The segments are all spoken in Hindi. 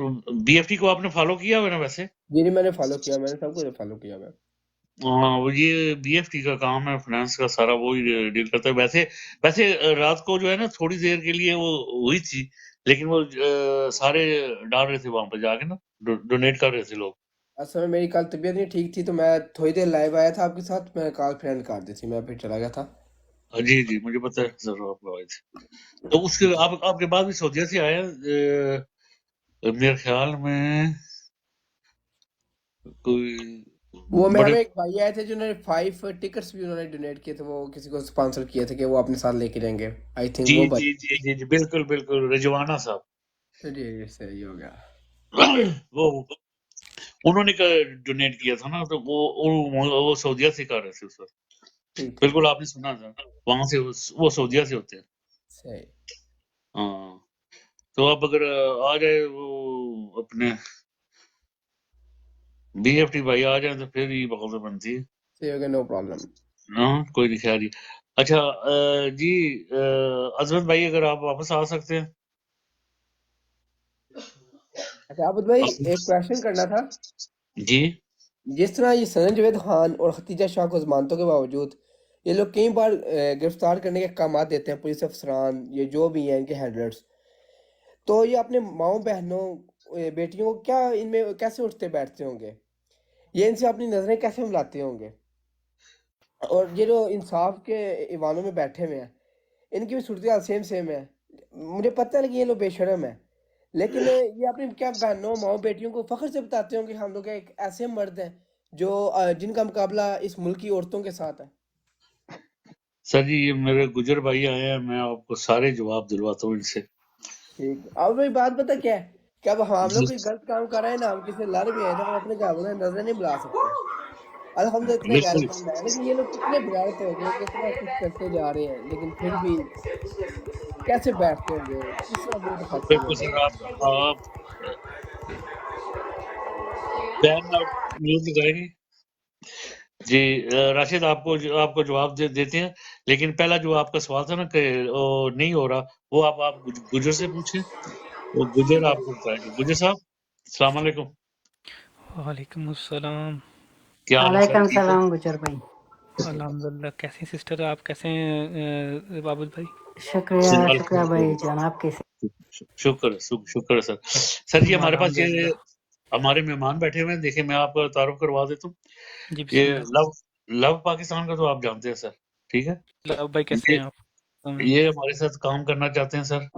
बीएफटी को आपने फॉलो किया हुआ ना वैसे? जी नहीं, मैंने फॉलो किया, मैंने सब कुछ फॉलो किया मैं। हाँ, वो ये बीएफटी का काम है, फाइनेंस का सारा वो ही डील करता है। वैसे वैसे रात को जो है ना थोड़ी देर के लिए वो हुई थी, लेकिन वो सारे डाल रहे थे वहां पर जाके ना, डोनेट कर रहे थे लोग। असल में मेरी कल तबीयत नहीं ठीक थी, तो मैं थोड़ी देर लाइव आया था आपके साथ, मैं कॉल फ्रेंड कर दी थी, मैं फिर चला गया था। जी जी, मुझे पता है सर, आप आए थे। तो उसके आप आपके बाद भी सऊदीया से आया, मेरे ख्याल में कोई वो मेरे बड़े। में एक भाई आए थे जिन्होंने 5 टिकट्स भी उन्होंने डोनेट किए थे, वो किसी को स्पॉन्सर किए थे कि वो अपने साथ लेके जाएंगे। आई थिंक जी वो जी भाई। जी जी जी, बिल्कुल बिल्कुल, रिजवाना साहब। तो जी जी, सही हो गया। वो उन्होंने डोनेट किया था ना, तो वो सऊदीया से कर रहे थे उस वक्त। ठीक ठीक बिल्कुल ठीक। आपने सुना था, वहां से वो सऊदीया से होते हैं। सही। हाँ, तो अब अगर आ जाए वो अपने बीएफटी भाई आ जाए तो फिर ही बहुत बनती है। सही हो गया, नो प्रॉब्लम। हाँ, कोई नहीं, खैर ही। अच्छा, जी, अजमत भाई अगर आप वापस आ सकते हैं। अच्छा आबिद भाई, आप- एक क्वेश्चन करना था। जी जिस तरह ये सनन जवेद खान और खतीजा शाह को जमानतों के बावजूद ये लोग कई बार गिरफ्तार करने के अहकाम देते हैं, पुलिस अफसरान ये जो भी हैं इनके हेडर्स, तो ये अपने माओ बहनों बेटियों को क्या इनमें कैसे उठते बैठते होंगे, ये इनसे अपनी नजरें कैसे मिलाते होंगे, और ये जो इंसाफ के ईवानों में बैठे हुए हैं इनकी भी सूरत हाल सेम सेम है। मुझे पता है कि ये लोग बेशर्म है, लेकिन ये अपनी क्या बहनों माओ बेटियों को फख्र से बताते होंगे कि हम लोग एक ऐसे मर्द हैं जो जिनका मुकाबला इस मुल्क की औरतों के साथ है। सर जी, ये मेरे गुजर भाई आए हैं, मैं आपको सारे जवाब दिलवाता हूँ इनसे। ठीक है। अब भाई बात पता क्या है, कि अब हम लोग जी, कोई गलत काम कर रहे हैं ना, हम किसी से लड़ भी हैं तो हम अपने घर वालों की नजरें नहीं बुला सकते। अल्हम्दुलिल्लाह इतने बिल्कुल गैरतमंद है, लेकिन ये लोग कितने बगावत हो गए, कितना कुछ करते जा रहे हैं, लेकिन फिर भी कैसे बैठते होंगे, किस तरह मुंह दिखाते बिल्कुल होंगे। सर, आप बैन आउट म्यूट लगाएंगे। जी, राशिद आपको जवाब देते हैं, लेकिन पहला जो आपका सवाल था ना कि वो नहीं हो रहा, वो आप गुजर से पूछें, वो गुजर ठीक है। आपको बताएंगे। गुजर साहब, अस्सलाम वालेकुम। वालेकुम अस्सलाम। क्या हाल है सर, वालेकुम ठीक है? सलाम गुजर भाई। अल्हम्दुलिल्लाह। कैसी सिस्टर आप कैसे हैं बाबुल भाई? शुक्रिया शुक्रिया भाई अल्हम्दुलिल्लाह, जान, आप कैसे? शुक्र है, शुक्र है सर। सर जी, हमारे पास ये अल्हम्दुलिल्लाह। हमारे मेहमान बैठे हुए हैं, देखिए मैं आपका तारुफ करवा देता हूँ। जी ये बिस्मिल्लाह। लव लव पाकिस्तान का तो आप जानते हैं सर, ठीक है? लव भाई कैसे ये हैं आप? ये हमारे साथ काम करना चाहते हैं सर,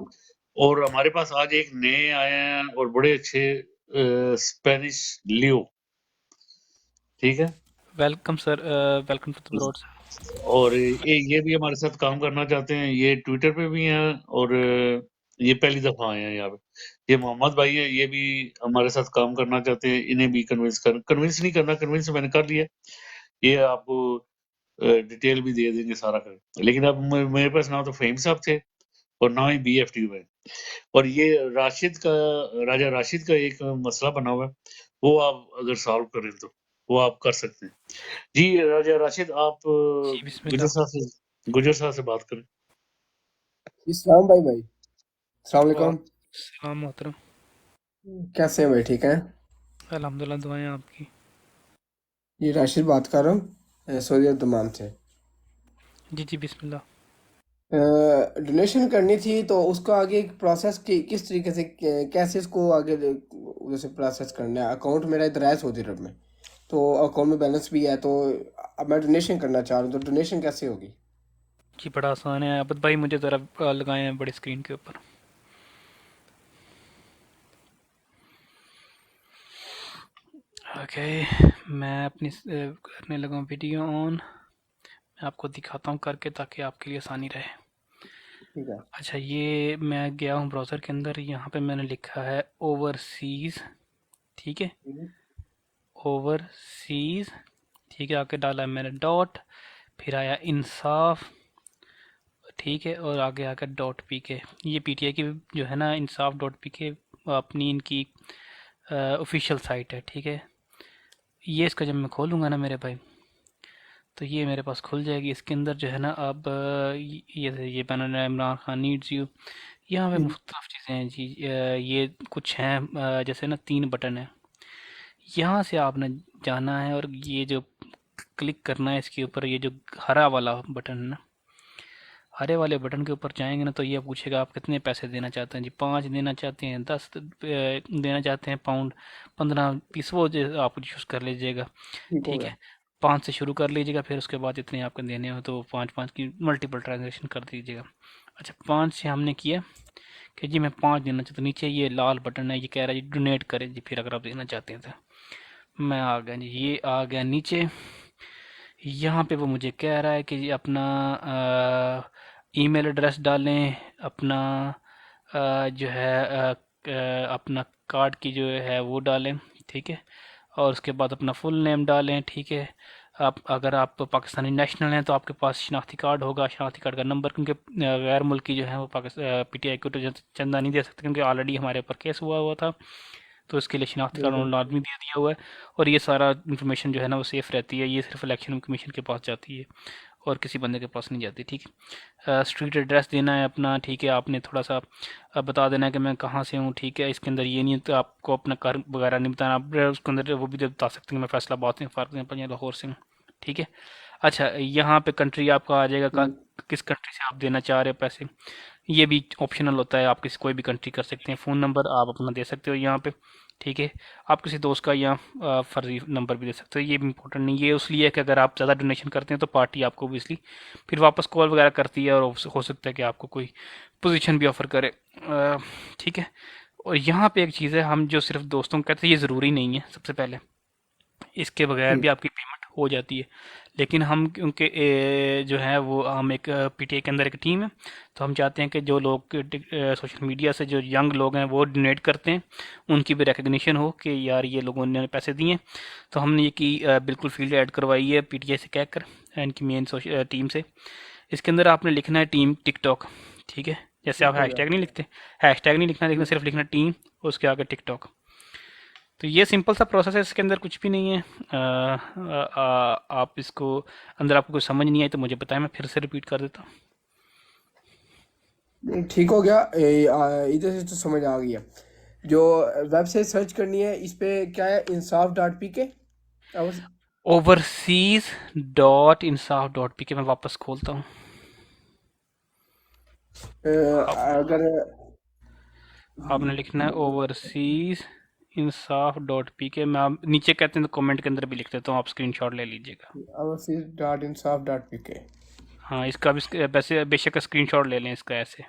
और हमारे पास आज एक नए आए हैं और बड़े अच्छे स्पेनिश लियो, ठीक है? Welcome sir, welcome to the board sir. और ये भी हमारे साथ काम करना चाहते हैं, ये ट्विटर पे भी हैं, और ये पहली दफा आए हैं यहाँ पे। ये मोहम्मद भाई है, ये भी हमारे साथ काम करना चाहते हैं, इन्हें भी कन्विंस नहीं करना, कन्विंस मैंने कर लिया। ये आपको डिटेल भी दे देंगे सारा कर, लेकिन अब मेरे पास ना तो फेम साहब थे और ना ही बीएफटी में। और ये राशिद का राजा राशिद का एक मसला बना हुआ है, वो आप अगर सॉल्व करें तो वो आप कर सकते हैं। जी राजा राशिद, आप जी बिस्मिल्लाह। गुजर साहब से बात करें। इस्लाम भाई भाई, अस्सलाम वालेकुम। वालेकुम सलाम मोहतरम। कैसे हैं भाई, ठीक हैं? अल्हम्दुलिल्लाह, दुआएं आपकी। ये राशिद बात कर रहा हूँ सऊदी दमान से। जी जी बिस्मिल्लाह। डोनेशन करनी थी, तो उसका आगे एक प्रोसेस की किस तरीके से कैसे इसको आगे जैसे प्रोसेस करना है। अकाउंट मेरा इधर है सऊदी अरब में, तो अकाउंट में बैलेंस भी है, तो अब मैं डोनेशन करना चाह रहा हूँ, तो डोनेशन कैसे होगी? जी बड़ा आसान है, अबद भाई मुझे ज़रा लगाए हैं बड़ी स्क्रीन के ऊपर। ओके, मैं अपनी करने लगा हूँ वीडियो ऑन। मैं आपको दिखाता हूँ करके ताकि आपके लिए आसानी रहे। ठीक है। अच्छा, ये मैं गया हूँ ब्राउज़र के अंदर, यहाँ पे मैंने लिखा है ओवरसीज़, ठीक है, ओवरसीज़, ठीक है, आके डाला है मैंने डॉट, फिर आया इंसाफ, ठीक है, और आगे आकर डॉट पी के। ये पीटीआई की जो है ना इंसाफ डॉट पी के अपनी इनकी ऑफिशियल साइट है, ठीक है। ये इसका जब मैं खोलूँगा ना मेरे भाई, तो ये मेरे पास खुल जाएगी। इसके अंदर जो है ना अब ये मैंने इमरान खान नीड्स यू, यहाँ पे मुख्तलिफ चीज़ें हैं जी। ये कुछ हैं, जैसे ना 3 बटन है, यहाँ से आपने जाना है और ये जो क्लिक करना है इसके ऊपर, ये जो हरा वाला बटन है ना, हरे वाले बटन के ऊपर जाएंगे ना तो ये पूछेगा आप कितने पैसे देना चाहते हैं जी। 5 देना चाहते हैं, 10 देना चाहते हैं, पाउंड, 15 20, वो जो आप चूज़ कर लीजिएगा। ठीक हो ठीक गया। है, 5 से शुरू कर लीजिएगा, फिर उसके बाद इतने आपको देने हो तो 5 5 की मल्टीपल ट्रांजेक्शन कर दीजिएगा। अच्छा, 5 से हमने किया कि जी मैं 5 देना चाहता हूँ, नीचे ये लाल बटन है, ये कह रहा है जी डोनेट करें जी, फिर अगर आप देना चाहते हैं तो। मैं आ गया जी, ये आ गया नीचे। यहाँ पे वो मुझे कह रहा है कि जी अपना ईमेल एड्रेस डालें, अपना जो है अपना कार्ड की जो है वो डालें, ठीक है, और उसके बाद अपना फुल नेम डालें, ठीक है। आप अगर आप पाकिस्तानी नेशनल हैं तो आपके पास शनाख्ती कार्ड होगा, शनाख्ती कार्ड का नंबर, क्योंकि गैर मुल्की जो है वो पाकिस्तान पीटीआई को तो चंदा नहीं दे सकते, क्योंकि ऑलरेडी हमारे ऊपर केस हुआ हुआ था, तो इसके लिए शनाख्ती कार्ड बिल्कुल। उन्होंने लाजमी दे दिया हुआ है। और ये सारा इन्फॉर्मेशन जो है ना वो सेफ़ रहती है, ये सिर्फ इलेक्शन कमीशन के पास जाती है और किसी बंदे के पास नहीं जाती, ठीक है। स्ट्रीट एड्रेस देना है अपना, ठीक है, आपने थोड़ा सा बता देना है कि मैं कहाँ से हूँ, ठीक है। इसके अंदर ये नहीं है तो आपको अपना घर वगैरह नहीं बताना, आप उसके अंदर वो भी तो बता सकते हैं मैं फैसलाबाद से, फॉर एग्जाम्पल, या लाहौर से हूँ, ठीक है। अच्छा, यहाँ पे कंट्री आपका आ जाएगा, किस कंट्री से आप देना चाह रहे हो पैसे, ये भी ऑप्शनल होता है, आप किसी कोई भी कंट्री कर सकते हैं। फ़ोन नंबर आप अपना दे सकते हो यहाँ पे, ठीक है। आप किसी दोस्त का यहाँ फर्जी नंबर भी दे सकते हो, ये भी इंपॉर्टेंट नहीं है। ये उसलिए है कि अगर आप ज़्यादा डोनेशन करते हैं तो पार्टी आपको ओबियसली फिर वापस कॉल वगैरह करती है और हो सकता है कि आपको कोई पोजीशन भी ऑफ़र करे, ठीक है। और यहाँ पे एक चीज़ है, हम जो सिर्फ दोस्तों को कहते हैं, ये ज़रूरी नहीं है। सबसे पहले इसके बगैर भी आपकी पेमेंट हो जाती है, लेकिन हम क्योंकि जो है वो हम एक पीटीए के अंदर एक टीम है, तो हम चाहते हैं कि जो लोग सोशल मीडिया से जो यंग लोग हैं वो डोनेट करते हैं, उनकी भी रिकग्निशन हो कि यार ये लोगों ने पैसे दिए। तो हमने ये की बिल्कुल फील्ड ऐड करवाई है पीटीए से कहकर, इनकी मेन टीम से। इसके अंदर आपने लिखना है टीम टिकटॉक, ठीक है। जैसे ठीक आप हो गया। हैशटैग नहीं लिखते, हैशटैग नहीं लिखना, लिखना सिर्फ लिखना टीम, उसके आगे टिकटॉक। तो ये सिंपल सा प्रोसेस है, इसके अंदर कुछ भी नहीं है। आप इसको अंदर आपको कुछ समझ नहीं आई तो मुझे बताएं, मैं फिर से रिपीट कर देता हूँ। नहीं, ठीक हो गया। इधर से तो समझ आ गया। जो वेबसाइट सर्च करनी है इस पे क्या है, insaf.pk। overseas.insaf.pk मैं वापस खोलता हूँ। अगर आपने लिखना है ओवरसीज इंसाफ डॉट पी के। मैं आप नीचे कहते हैं तो कमेंट के अंदर भी लिख देता हूँ, आप स्क्रीनशॉट ले लीजिएगा। overseas.insaf.pk। हाँ, इसका भी वैसे बेशक स्क्रीनशॉट ले लें इसका, ऐसे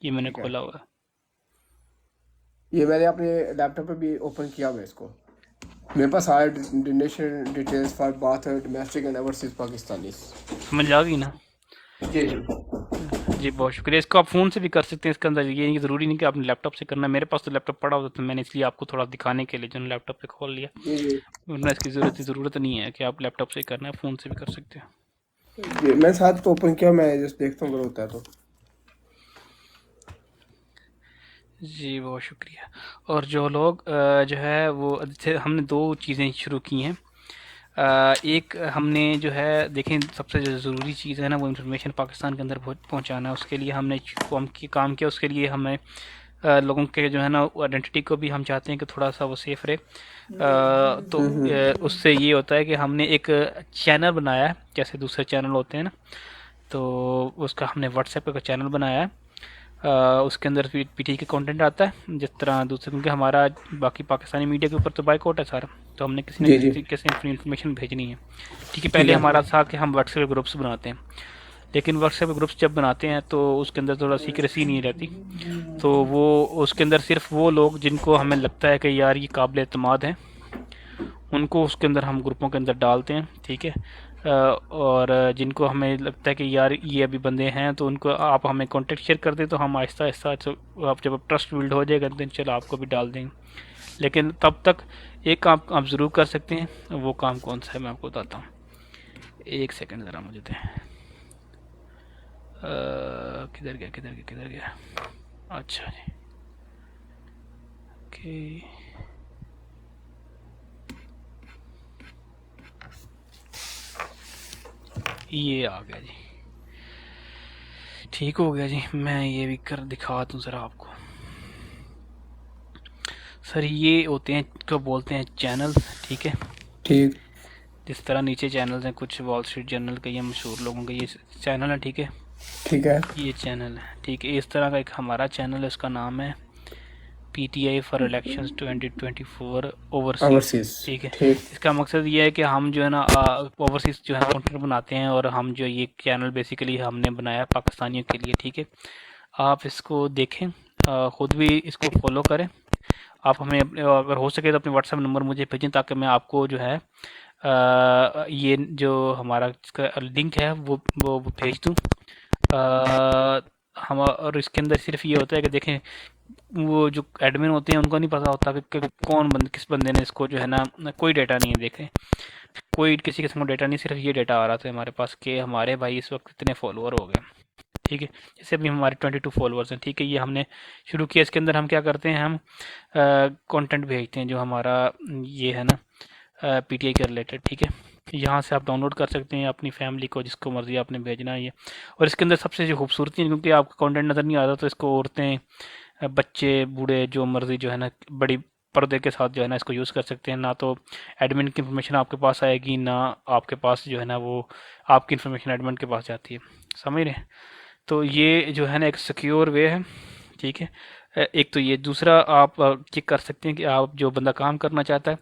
ये मैंने ठीक है, खोला हुआ है। ये मैंने अपने लैपटॉप पे भी ओपन किया हुआ है इसको। मेरे पास सारे donation details for bath domestic and overseas Pakistani. समझ आ गई ना जी जी। जी, बहुत शुक्रिया। इसको आप फ़ोन से भी कर सकते हैं, इसके अंदर ये नहीं ज़रूरी नहीं कि आपने लैपटॉप से करना है। मेरे पास तो लैपटॉप पड़ा होता, तो मैंने इसलिए आपको थोड़ा दिखाने के लिए जो लैपटॉप पे खोल लिया, जी जी वरना इसकी ज़रूरत नहीं है कि आप लैपटॉप से करना है, फ़ोन से भी कर सकते हैं। जी, मैं साथ तो ओपन किया, मैं जस्ट देखता हूँ अगर होता है तो। जी, बहुत शुक्रिया। और जो लोग जो है वो जैसे हमने 2 चीज़ें शुरू की हैं। एक हमने जो है देखें, सबसे जो ज़रूरी चीज़ है ना वो इन्फॉर्मेशन पाकिस्तान के अंदर पहुंचाना है। उसके लिए हमने काम किया, उसके लिए हमें लोगों के जो है ना आइडेंटिटी को भी हम चाहते हैं कि थोड़ा सा वो सेफ रहे। तो उससे ये होता है कि हमने एक चैनल बनाया है, जैसे दूसरे चैनल होते हैं ना, तो उसका हमने व्हाट्सएप का चैनल बनाया है। उसके अंदर पीटी के कंटेंट आता है जिस तरह दूसरे, क्योंकि हमारा बाकी पाकिस्तानी मीडिया के ऊपर तो बाइकआउट है सारा, तो हमने किसी न जी किसी जी। तरीके से इन्फॉर्मेशन भेजनी है, ठीक है। ठीक पहले है। हमारा था कि हम व्हाट्सएप ग्रुप्स बनाते हैं, लेकिन व्हाट्सएप ग्रुप्स जब बनाते हैं तो उसके अंदर थोड़ा सीक्रेसी नहीं रहती, तो वो उसके अंदर सिर्फ वो लोग जिनको हमें लगता है कि यार ये काबिल एतमाद हैं, उनको उसके अंदर हम ग्रुपों के अंदर डालते हैं, ठीक है। और जिनको हमें लगता है कि यार ये अभी बंदे हैं, तो उनको आप हमें कांटेक्ट शेयर कर दें, तो हम आहिस्ता आहिस्ता आप जब ट्रस्ट बिल्ड हो जाएगा तो चलो आपको भी डाल देंगे। लेकिन तब तक एक काम आप ज़रूर कर सकते हैं, वो काम कौन सा है मैं आपको बताता हूँ। एक सेकंड ज़रा मुझे दें। किधर गया? अच्छा जी, ओके, ये आ गया जी, ठीक हो गया जी। मैं ये भी कर दिखा दूँ ज़रा आपको। सर ये होते हैं, को बोलते हैं चैनल्स, ठीक है। ठीक जिस तरह नीचे चैनल्स हैं, कुछ वॉल स्ट्रीट जर्नल के या मशहूर लोगों के ये चैनल है, ठीक है। ठीक है ये चैनल है, ठीक है। इस तरह का एक हमारा चैनल है, उसका नाम है PTI for elections 2024 overseas, overseas. ठीक है। ठीक इसका मकसद ये है कि हम जो है ना ओवरसीज जो है कंटेंट बनाते हैं, और हम जो ये चैनल बेसिकली हमने बनाया पाकिस्तानियों के लिए, ठीक है। आप इसको देखें, ख़ुद भी इसको फॉलो करें। आप हमें अगर हो सके तो अपने व्हाट्सएप नंबर मुझे भेजें, ताकि मैं आपको जो है ये जो हमारा इसका लिंक है वो भेज दूँ। हम और इसके अंदर सिर्फ ये होता है कि देखें, वो जो एडमिन होते हैं उनको नहीं पता होता कि कौन किस बंदे ने इसको जो है ना, कोई डाटा नहीं है, देखें कोई किसी किस्म का डाटा नहीं, सिर्फ ये डाटा आ रहा था हमारे पास कि हमारे भाई इस वक्त इतने फॉलोअर हो गए, ठीक है। जैसे अभी हमारे 22 फॉलोअर्स हैं, ठीक है। ये हमने शुरू किया। इसके अंदर हम क्या करते हैं, हम कंटेंट भेजते हैं जो हमारा ये है ना PTI के रिलेटेड, ठीक है। यहाँ से आप डाउनलोड कर सकते हैं अपनी फैमिली को, जिसको मर्जी आपने भेजना है ये। और इसके अंदर सबसे जो खूबसूरती है, क्योंकि आपको कंटेंट नज़र नहीं आता, तो इसको औरतें, बच्चे, बूढ़े, जो मर्जी जो है ना बड़ी पर्दे के साथ जो है ना इसको यूज़ कर सकते हैं। ना तो एडमिन की इन्फॉर्मेशन आपके पास आएगी, ना आपके पास जो है ना वो आपकी इन्फॉर्मेशन एडमिन के पास जाती है, समझ रहे हैं। तो ये जो है ना एक सिक्योर वे है, ठीक है। एक तो ये, दूसरा आप चेक कर सकते हैं कि आप जो बंदा काम करना चाहता है,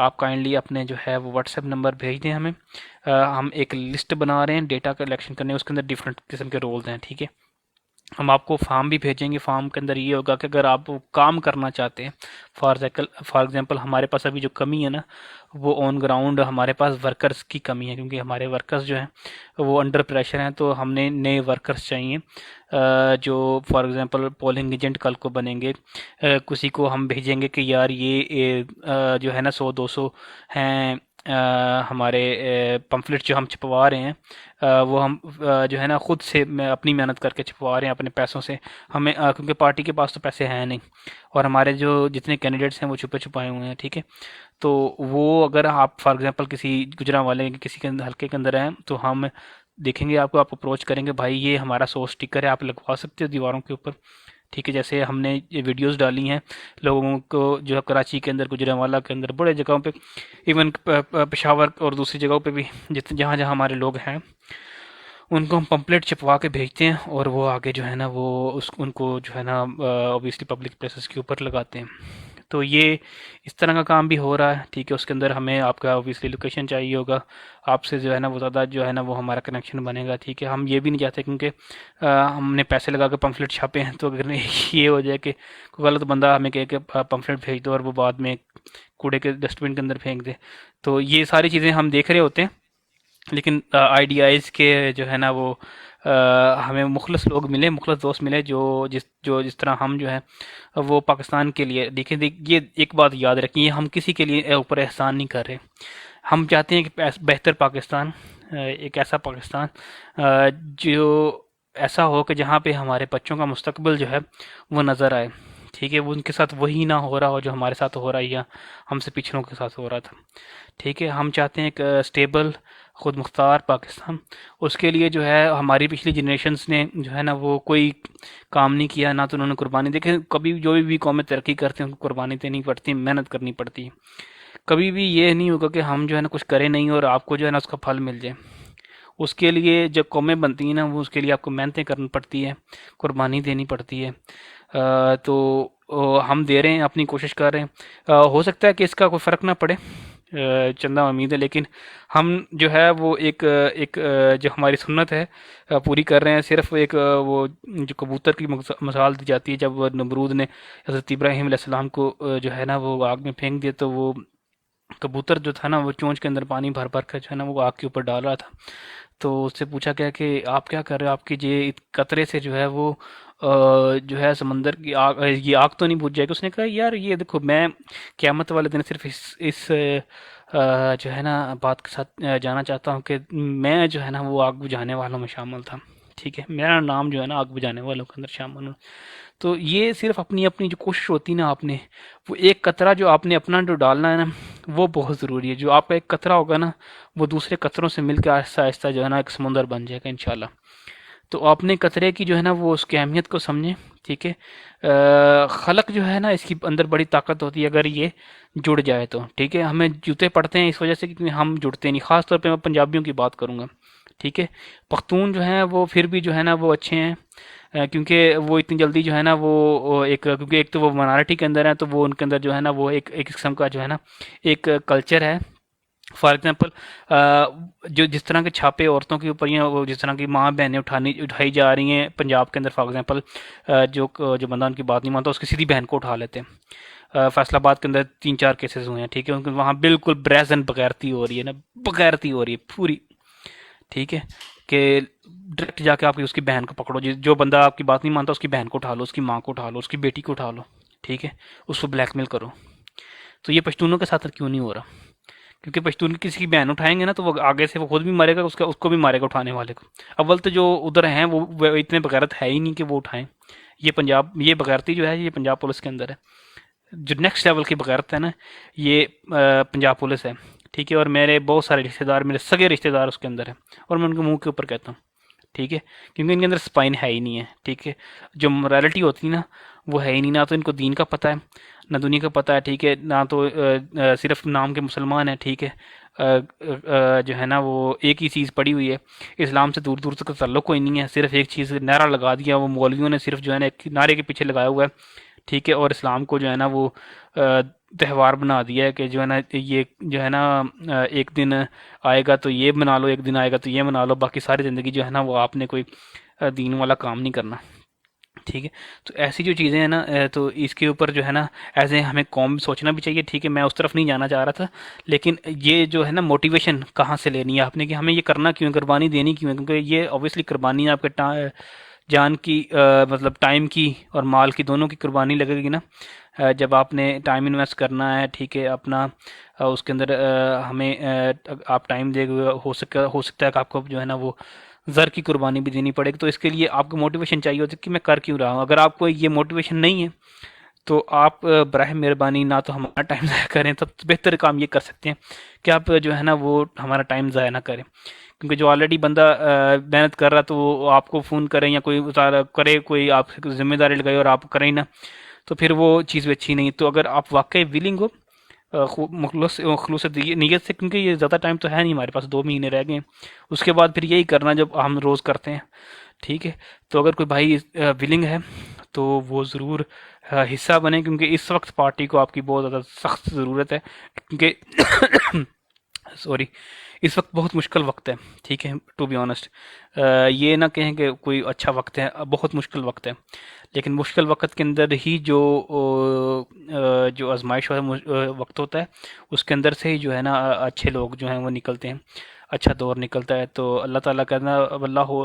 आप काइंडली अपने जो है वो व्हाट्सएप नंबर भेज दें हमें। हम एक लिस्ट बना रहे हैं डेटा कलेक्शन करने, उसके अंदर डिफरेंट किस्म के रोल्स हैं, ठीक है। हम आपको फॉर्म भी भेजेंगे। फॉर्म के अंदर ये होगा कि अगर आप काम करना चाहते हैं, फॉर एग्जांपल हमारे पास अभी जो कमी है ना, वो ऑन ग्राउंड हमारे पास वर्कर्स की कमी है, क्योंकि हमारे वर्कर्स जो हैं वो अंडर प्रेशर हैं। तो हमने नए वर्कर्स चाहिए, जो फॉर एग्जांपल पोलिंग एजेंट कल को बनेंगे। किसी को हम भेजेंगे कि यार ये जो है ना 100-200 हैं हमारे पम्फलेट जो हम छपवा रहे हैं, वो हम जो है ना ख़ुद से अपनी मेहनत करके छपवा रहे हैं अपने पैसों से। हमें क्योंकि पार्टी के पास तो पैसे हैं नहीं, और हमारे जो जितने कैंडिडेट्स हैं वो छुपे छुपाए हुए हैं, ठीक है। तो वो अगर आप फॉर एग्जांपल किसी गुजरांवाले के किसी के हल्के के अंदर हैं, तो हम देखेंगे आपको, आप अप्रोच करेंगे, भाई ये हमारा 100 स्टिकर है, आप लगवा सकते हो दीवारों के ऊपर, ठीक है। जैसे हमने ये वीडियोस डाली हैं लोगों को, जो है कराची के अंदर, गुजरांवाला के अंदर, बड़े जगहों पे, इवन पेशावर और दूसरी जगहों पे भी, जितने जहाँ जहाँ हमारे लोग हैं, उनको हम पम्पलेट छपवा के भेजते हैं, और वो आगे जो है ना वो उनको जो है ना ऑब्वियसली पब्लिक प्लेसेस के ऊपर लगाते हैं। तो ये इस तरह का काम भी हो रहा है, ठीक है। उसके अंदर हमें आपका ऑब्वियसली लोकेशन चाहिए होगा, आपसे जो है ना वो ज़्यादा जो है ना वो हमारा कनेक्शन बनेगा, ठीक है। हम ये भी नहीं चाहते, क्योंकि हमने पैसे लगा के पम्फलेट छापे हैं, तो अगर ये हो जाए कि कोई गलत बंदा हमें कहे कि पम्फलेट भेज दो, और वो बाद में कूड़े के डस्टबिन के अंदर फेंक दे। तो ये सारी चीज़ें हम देख रहे होते हैं, लेकिन IDIs के जो है ना वो हमें मुखलस लोग मिले, मुखलस दोस्त मिले, जो जिस तरह हम जो है वो पाकिस्तान के लिए देखें। ये एक बात याद रखिए, हम किसी के लिए ऊपर एहसान नहीं कर रहे। हम चाहते हैं कि बेहतर पाकिस्तान, एक ऐसा पाकिस्तान जो ऐसा हो कि जहाँ पे हमारे बच्चों का मुस्तकबिल जो है वो नज़र आए, ठीक है। वो उनके साथ वही ना हो रहा हो जो हमारे साथ हो रहा है या हमसे पिछड़ों के साथ हो रहा था, ठीक है। हम चाहते हैं एक स्टेबल, खुद मुख्तार पाकिस्तान। उसके लिए जो है हमारी पिछली जनरेशन्स ने जो है ना वो कोई काम नहीं किया, ना तो उन्होंने कुर्बानी। देखें, कभी जो भी कौमें तरक्की करते हैं उनको कुर्बानी देनी पड़ती है, मेहनत करनी पड़ती है। कभी भी ये नहीं होगा कि हम जो है ना कुछ करें नहीं और आपको जो है ना उसका फल मिल जाए। उसके लिए जब कौमें बनती हैं ना, वो उसके लिए आपको मेहनतें करनी पड़ती है, कुर्बानी देनी पड़ती है। तो हम दे रहे हैं, अपनी कोशिश कर रहे हैं। हो सकता है कि इसका कोई फ़र्क ना पड़े, चंदा उम्मीद है, लेकिन हम जो है वो एक जो हमारी सुन्नत है पूरी कर रहे हैं। सिर्फ एक वो जो कबूतर की मिसाल दी जाती है, जब नमरूद ने हज़रत इब्राहीम अलैहिस्सलाम को जो है ना वो आग में फेंक दिया, तो वो कबूतर जो था ना वो चोंच के अंदर पानी भर भर कर जो है ना वो आग के ऊपर डाल रहा था। तो उससे पूछा गया कि आप क्या कर रहे हो, आपकी ये कतरे से जो है वो जो है समंदर की आग, ये आग तो नहीं बुझ जाएगी। उसने कहा यार ये देखो, मैं क़यामत वाले दिन सिर्फ इस जो है ना बात के साथ जाना चाहता हूँ कि मैं जो है ना वो आग बुझाने वालों में शामिल था, ठीक है। मेरा नाम जो है ना आग बुझाने वालों के अंदर शामिल हूँ। तो ये सिर्फ अपनी अपनी जो कोशिश होती है ना, आपने वो एक कतरा जो आपने अपना जो डालना है ना, वो बहुत ज़रूरी है। जो आपका एक कतरा होगा ना, वो दूसरे कतरों से मिलकर आहिस्ता आहिस्ता जो है ना एक समुंदर बन जाएगा इंशाल्लाह। तो आपने कचरे की जो है ना वो उसकी अहमियत को समझें, ठीक है। खलक जो है ना इसकी अंदर बड़ी ताकत होती है अगर ये जुड़ जाए तो, ठीक है। हमें जूते पड़ते हैं इस वजह से कि हम जुड़ते नहीं, खास तौर पे मैं पंजाबियों की बात करूंगा, ठीक है। पख्तून जो हैं वो फिर भी जो है ना वो अच्छे हैं, क्योंकि वो इतनी जल्दी जो है ना वो एक, क्योंकि एक तो वो माइनॉरिटी के अंदर है तो वो उनके अंदर जो है ना वो एक किस्म का जो है ना एक कल्चर है। फॉर एग्जांपल जो जिस तरह के छापे औरतों के ऊपर या वो जिस तरह की माँ बहनें उठाई जा रही हैं पंजाब के अंदर, फॉर एग्जांपल जो बंदा उनकी बात नहीं मानता उसकी सीधी बहन को उठा लेते हैं। फैसलाबाद के अंदर 3-4 केसेस हुए हैं, ठीक है। उनके वहाँ बिल्कुल ब्रेजन बगैरती हो रही है ना, बगैरती हो रही है पूरी, ठीक है। कि डायरेक्ट जाके आप उसकी बहन को पकड़ो, जो बंदा आपकी बात नहीं मानता उसकी बहन को उठा लो, उसकी माँ को उठा लो, उसकी बेटी को उठा लो, ठीक है। उसको ब्लैकमेल करो। तो ये पश्तूनों के साथ क्यों नहीं हो रहा? क्योंकि पश्तून किसी की बहन उठाएंगे ना तो वो आगे से वो खुद भी मारेगा, उसको भी मारेगा उठाने वाले को। अव्वल तो जो उधर हैं वो इतने बगैरत है ही नहीं कि वो उठाएं। ये बगैरती जो है ये पंजाब पुलिस के अंदर है। जो नेक्स्ट लेवल की बगैरत है ना ये पंजाब पुलिस है, ठीक है। और मेरे बहुत सारे रिश्तेदार, मेरे सगे रिश्तेदार उसके अंदर है, और मैं उनके मुंह के ऊपर कहता हूँ, ठीक है। क्योंकि इनके अंदर स्पाइन है ही नहीं है, ठीक है। जो मोरालिटी होती है ना वो है ही नहीं, ना तो इनको दीन का पता है ना दुनिया का पता है, ठीक है। ना तो सिर्फ नाम के मुसलमान है, ठीक है। जो है ना वो एक ही चीज़ पड़ी हुई है, इस्लाम से दूर दूर तक ताल्लुक कोई नहीं है। सिर्फ एक चीज़ नारा लगा दिया वो मौलवियों ने, सिर्फ जो है ना एक नारे के पीछे लगाया हुआ है, ठीक है। और इस्लाम को जो है ना वो त्यौहार बना दिया है कि जो है ना ये जो है ना एक दिन आएगा तो ये मना लो, एक दिन आएगा तो ये मना लो, बाकी सारी ज़िंदगी जो है ना वो आपने कोई दीन वाला काम नहीं करना, ठीक है। तो ऐसी जो चीज़ें हैं ना तो इसके ऊपर जो है ना ऐसे हमें कौम सोचना भी चाहिए, ठीक है। मैं उस तरफ नहीं जाना चाह रहा था, लेकिन ये जो है ना मोटिवेशन कहाँ से लेनी है आपने कि हमें ये करना क्यों है, कुर्बानी देनी क्यों है? क्योंकि ये ऑब्वियसली कुर्बानी आपके जान की मतलब टाइम की और माल की, दोनों की कुर्बानी लगेगी ना। जब आपने टाइम इन्वेस्ट करना है, ठीक है, अपना उसके अंदर हमें आप टाइम देंगे, हो सकता है कि आपको जो है ना वो ज़र की कुर्बानी भी देनी पड़ेगी। तो इसके लिए आपको मोटिवेशन चाहिए होती है कि मैं कर क्यों रहा हूँ। अगर आपको ये मोटिवेशन नहीं है तो आप बराह मेहरबानी ना तो हमारा टाइम ज़ाया करें, तो बेहतर काम ये कर सकते हैं कि आप जो है ना वो हमारा टाइम ज़ाया ना करें। क्योंकि जो ऑलरेडी बंदा मेहनत कर रहा तो वो आपको फ़ोन करें या कोई उतार करे, कोई आपकी जिम्मेदारी लगाए और आप करें ना, तो फिर वो चीज़ भी अच्छी नहीं। तो अगर आप वाकई विलिंग हो मखलूस नीयत से, क्योंकि ये ज़्यादा टाइम तो है नहीं हमारे पास, 2 महीने रह गए हैं, उसके बाद फिर यही करना जब हम रोज़ करते हैं, ठीक है। तो अगर कोई भाई विलिंग है तो वो ज़रूर हिस्सा बने, क्योंकि इस वक्त पार्टी को आपकी बहुत ज़्यादा सख्त ज़रूरत है, क्योंकि सॉरी, इस वक्त बहुत मुश्किल वक्त है, ठीक है। टू बी ऑनेस्ट, ये ना कहें कि कोई अच्छा वक्त है, बहुत मुश्किल वक्त है। लेकिन मुश्किल वक्त के अंदर ही जो आजमाइश वाला वक्त होता है उसके अंदर से ही जो है ना अच्छे लोग जो हैं वो निकलते हैं, अच्छा दौर निकलता है। तो अल्लाह ताला का ना अल्लाह हो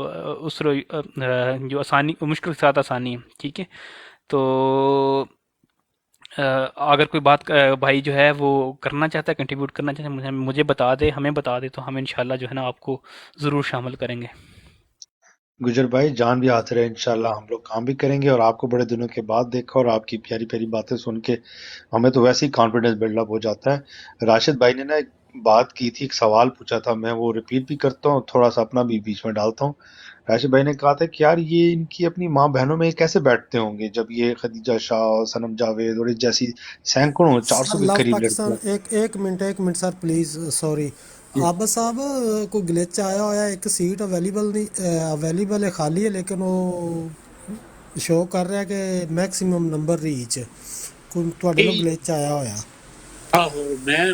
जो आसानी मुश्किल के साथ आसानी है, ठीक है। तो अगर कोई बात भाई जो है वो करना चाहता है, कंट्रीब्यूट करना चाहता है, मुझे बता दे, हमें बता दे, तो हम इंशाल्लाह जो है ना आपको ज़रूर शामिल करेंगे। गुजर भाई जान भी हाथ रहे, इंशाल्लाह हम लोग काम भी करेंगे। और आपको बड़े दिनों के बाद देखा और आपकी प्यारी प्यारी बातें सुन के हमें तो वैसे ही कॉन्फिडेंस बिल्डअप हो जाता है। राशिद भाई ने ना एक बात की थी, एक सवाल पूछा था, मैं वो रिपीट भी करता हूँ, थोड़ा सा अपना भी बीच में डालता हूँ। राशिद भाई ने कहा था कि यार ये इनकी अपनी माँ बहनों में कैसे बैठते होंगे जब ये खदीजा शाह, सनम जावेद और ये जैसी सैकड़ों 400 के लव करीब पाकिस्तान, लड़कियां। एक मिनट सर प्लीज़, सॉरी। आबा साहब, कोई ग्लिच आया होया, एक सीट अवेलेबल नहीं, अवेलेबल है, खाली है, लेकिन वो शो कर रहा है कि मैक्सिमम नंबर रीच, कोई ਤੁਹਾਡੇ ਇਹ ਕੋਲ ਗਲਿਚ ਆਇਆ ਹੋਇਆ। ਆਹੋ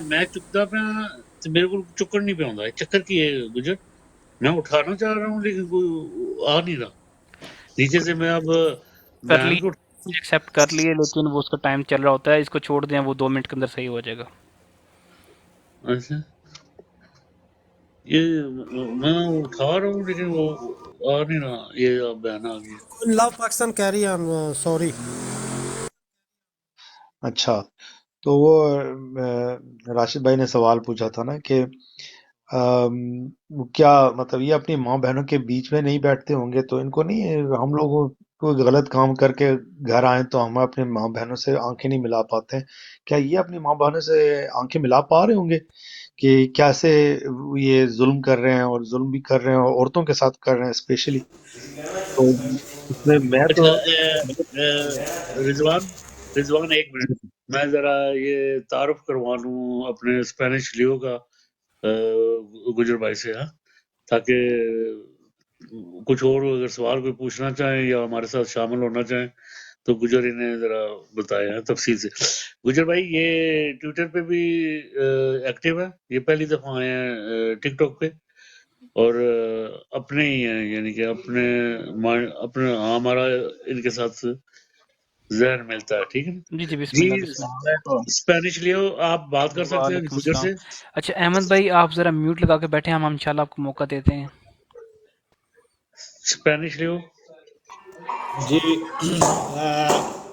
ਮੈਂ ਚੁੱਕਦਾ ਪਿਆ ਤੇ ਮੇਰੇ ਕੋਲ ਚੁੱਕਣ ਨਹੀਂ ਪਿਆ ਹੁੰਦਾ। ਇਹ ਚੱਕਰ ਕੀ है गुजर? मैं उठाना चाह रहा हूँ लेकिन कोई आ नहीं रहा नीचे से। मैं अब कर बहन ली, को एक्सेप्ट कर लिए, लेकिन वो उसका टाइम चल रहा होता है, इसको छोड़ दें, वो 2 मिनट के अंदर सही हो जाएगा। अच्छा ये मैं उठा रहा हूँ लेकिन वो आ नहीं रहा। ये अब बहन आ गई। Love Pakistan carry on, sorry. अच्छा, तो वो राशिद भाई ने सवाल पूछा था ना कि क्या मतलब ये अपनी माँ बहनों के बीच में नहीं बैठते होंगे, तो इनको नहीं, हम लोग कोई गलत काम करके घर आए तो हम अपने माँ बहनों से आंखें नहीं मिला पाते हैं, क्या ये अपनी माँ बहनों से आंखें मिला पा रहे होंगे कि कैसे ये जुल्म कर रहे हैं, और जुल्म भी कर रहे हैं और औरतों के साथ कर रहे हैं स्पेशली। तो इसमें मैं अच्छा तो रिजवान रिजवान, एक मिनट, मैं जरा ये तारुफ करवा लूं अपने स्पेनिश लियो का गुजर भाई से, हाँ, ताकि कुछ और अगर सवाल कोई पूछना चाहें या हमारे साथ शामिल होना चाहें तो गुजर इन्हें जरा बताएं, हाँ, तफसील से। गुजर भाई, ये ट्विटर पे भी एक्टिव है, ये पहली दफा आए हैं टिकटॉक पे, और अपने ही हैं, यानी कि अपने, हाँ, हमारा इनके साथ जहर मिलता है, ठीक है ना जी जी, जी। बिस्मिल्लाह बिस्मिल्लाह। स्पेनिश लियो, आप बात कर सकते हैं वालेकुम गुजर सलाम। से। अच्छा अहमद भाई, आप ज़रा म्यूट लगा के बैठे, हम इंशाल्लाह आपको मौका देते हैं। स्पेनिश लियो। जी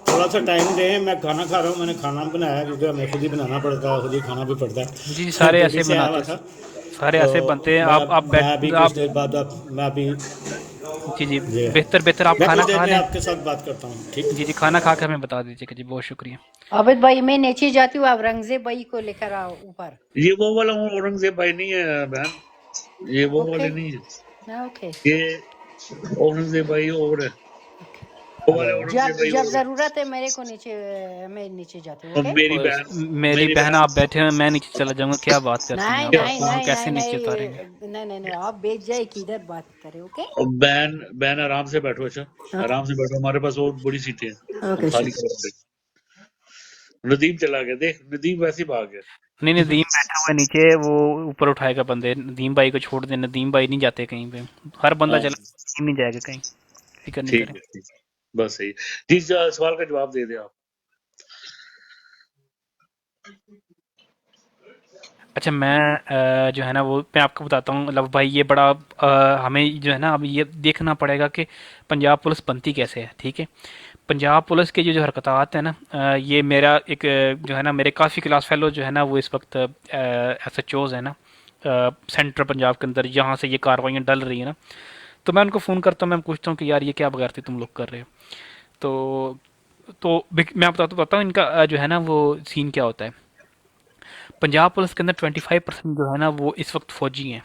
थोड़ा सा टाइम दें, मैं खाना खा रहा हूँ, मैंने खाना बनाया क्योंकि हमें खुद ही बनाना पड़ता है, खुद ही खाना भी पड़ता जी जी, है सारे दिल्ली ऐसे से आया बनाते हुआ हैं, था। सारे तो ऐसे बनते हैं। आप मैं अभी बैठ कुछ आप देर बाद मैं अभी जी जी, जी बेहतर बेहतर आप मैं खाना कुछ देर खा में लें। आपके साथ बात करता हूँ, ठीक। जी जी, खाना खा के हमें बता दीजिएगा जी, बहुत शुक्रिया। आबिद भाई मैं नीचे जाती हूँ, आप रंगजेब भाई को लेकर आओ ऊपर। ये वो वाला औरंगजेब भाई नहीं है बहन, ये वो ओके वाले नहीं है, ना, ओके। ये औरंगजेब भाई और है, वो वाले हेलो। औरंगजेब जब भाई जब और है। जरूरत है मेरे को नीचे, मैं नीचे जाती हूँ, और ओके। मेरी और बहन, मेरी मेरी बहन, बहन आप बैठे हैं, मैं नीचे चला जाऊंगा, क्या बात करती हैं नहीं आप? क्या, नहीं आपको हम नहीं कैसे नहीं नीचे उतारेंगे? नहीं नहीं नहीं नहीं, आप बेच जाए किधर बात करें, ओके। और बहन बहन आराम से बैठो, अच्छा ओके आराम से बैठो, हमारे पास और बड़ी सीटें हैं, हम ओके खाली शुक्रिया। करा दें। नदीम चला गया, देख नदीम वैसे ही भाग नहीं नहीं, गया। नदीम बैठा हुआ है नीचे, वो ऊपर उठाएगा बंदे। नदीम भाई को छोड़ देना, नदीम भाई नहीं जाते कहीं पे, हर बंदा हाँ चला, नदीम नहीं जाएगा कहीं, फिक्र नहीं ठीक करें। है, ठीक है, बस सही है जी। सवाल का जवाब दे दे आप। अच्छा मैं जो है ना वो मैं आपको बताता हूँ लव भाई, ये बड़ा हमें जो है ना अब ये देखना पड़ेगा कि पंजाब पुलिस बनती कैसे है, ठीक है। पंजाब पुलिस के जो जो हरकतात है ना, ये मेरा एक जो है ना, मेरे काफ़ी क्लास फेलो जो है ना वो इस वक्त SHOs है ना, सेंट्रल पंजाब के अंदर, जहाँ से ये कार्रवाइयाँ डल रही है ना, तो मैं उनको फ़ोन करता हूँ, मैं पूछता हूँ कि यार ये क्या बगैरती तुम लोग कर रहे हो। मैं आपको बताता हूँ इनका जो है ना वो सीन क्या होता है। पंजाब पुलिस के अंदर 25% जो है ना वो इस वक्त फौजी हैं,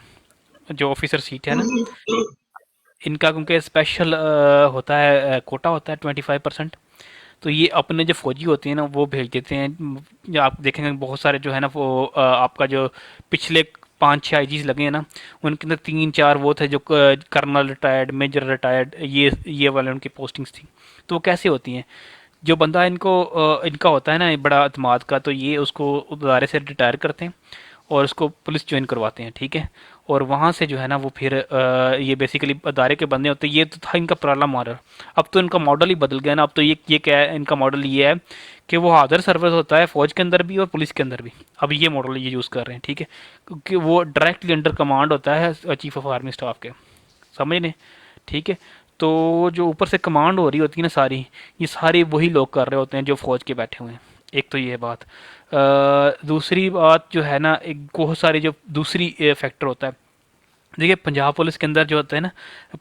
जो ऑफिसर सीट है ना इनका, क्योंकि स्पेशल होता है, कोटा होता है 25%। तो ये अपने जो फौजी होते हैं ना वो भेज देते हैं। जो आप देखेंगे बहुत सारे जो है ना वो आपका जो पिछले 5-6 IGs लगे हैं ना, उनके अंदर 3-4 वो थे जो कर्नल रिटायर्ड, मेजर रिटायर्ड, ये वाले उनकी पोस्टिंग्स थी। तो वो कैसे होती हैं, जो बंदा इनका होता है ना बड़ा अतमाद का, तो ये उसको अदारे से रिटायर करते हैं और उसको पुलिस ज्वाइन करवाते हैं, ठीक है। और वहाँ से जो है ना वो फिर ये बेसिकली अदारे के बंदे होते हैं। ये तो था इनका पुराना मॉडल, अब तो इनका मॉडल ही बदल गया ना। अब तो ये क्या है, इनका मॉडल ये है कि वो हादर सर्विस होता है फौज के अंदर भी और पुलिस के अंदर भी। अब ये मॉडल ये यूज़ कर रहे हैं, ठीक है, क्योंकि वो डायरेक्टली अंडर कमांड होता है चीफ ऑफ आर्मी स्टाफ के, समझ लें, ठीक है। तो जो ऊपर से कमांड हो रही होती है ना सारी, ये सारी वही लोग कर रहे होते हैं जो फौज के बैठे हुए हैं। एक तो ये बात, दूसरी बात जो है ना, एक बहुत सारी जो दूसरी फैक्टर होता है। देखिए पंजाब पुलिस के अंदर जो होता है ना,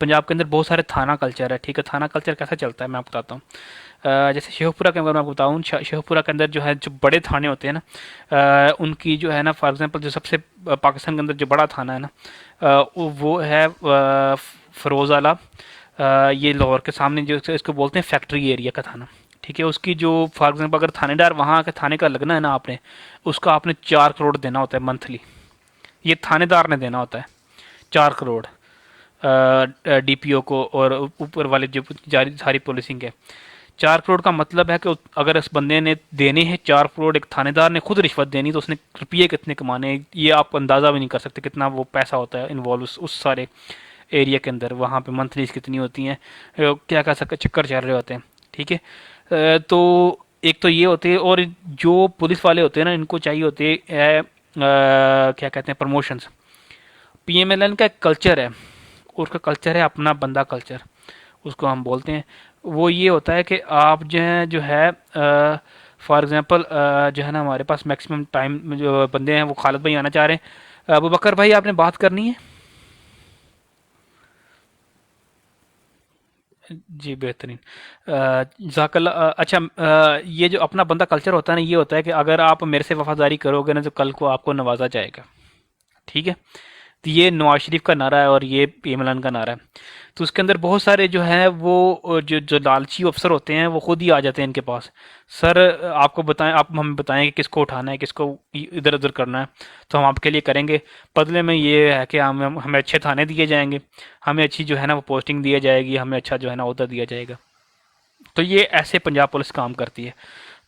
पंजाब के अंदर बहुत सारे थाना कल्चर है, ठीक है। थाना कल्चर कैसा चलता है मैं आपको बताता हूँ। जैसे शेखपुरा के अंदर मैं आपको बताऊँ, शेखपुरा के अंदर जो है जो बड़े थाने होते हैं ना, उनकी जो है ना फॉर एग्जांपल जो सबसे पाकिस्तान के अंदर जो बड़ा थाना है ना, वो है फरोज आला। ये लाहौर के सामने जो इसको बोलते हैं फैक्ट्री एरिया का थाना, ठीक है। उसकी जो फॉर एग्जांपल अगर थानेदार वहाँ के थाने का लगना है ना आपने, उसका आपने 4 करोड़ देना होता है मंथली, ये थानेदार ने देना होता है 4 करोड़ DPO को और ऊपर वाले जो सारी पुलिसिंग है। 4 करोड़ का मतलब है कि अगर इस बंदे ने देने हैं 4 करोड़, एक थानेदार ने खुद रिश्वत देनी, तो उसने रुपये कितने कमाने हैं, ये आप अंदाज़ा भी नहीं कर सकते कितना वो पैसा होता है इन्वॉल्व उस सारे एरिया के अंदर। वहाँ पे मंथलीज कितनी होती हैं, क्या क्या सब चक्कर चल रहे होते हैं, ठीक है। तो एक तो ये होते हैं, और जो पुलिस वाले होते हैं ना इनको चाहिए होते हैं क्या कहते हैं, प्रमोशंस। PMLN का एक कल्चर है, उसका कल्चर है अपना बंदा कल्चर, उसको हम बोलते हैं। वो ये होता है कि आप जो है फॉर एग्जांपल जो है ना हमारे पास मैक्सिमम टाइम जो बंदे हैं वो खालिद भाई आना चाह रहे हैं, अबू बकर भाई आपने बात करनी है? जी बेहतरीन। जज़ाकल्लाह। अच्छा, ये जो अपना बंदा कल्चर होता है ना, ये होता है कि अगर आप मेरे से वफादारी करोगे ना तो कल को आपको नवाजा जाएगा। ठीक है, तो ये नवाज शरीफ का नारा है और ये इमरान का नारा है। तो उसके अंदर बहुत सारे जो है वो जो जो लालची अफसर होते हैं वो खुद ही आ जाते हैं इनके पास। सर आपको बताएं, आप हमें बताएं कि किसको उठाना है, किसको इधर उधर करना है, तो हम आपके लिए करेंगे। बदले में ये है कि हमें अच्छे थाने दिए जाएंगे, हमें अच्छी जो है ना वो पोस्टिंग दी जाएगी, हमें अच्छा जो है ना ओहदा दिया जाएगा। तो ये ऐसे पंजाब पुलिस काम करती है।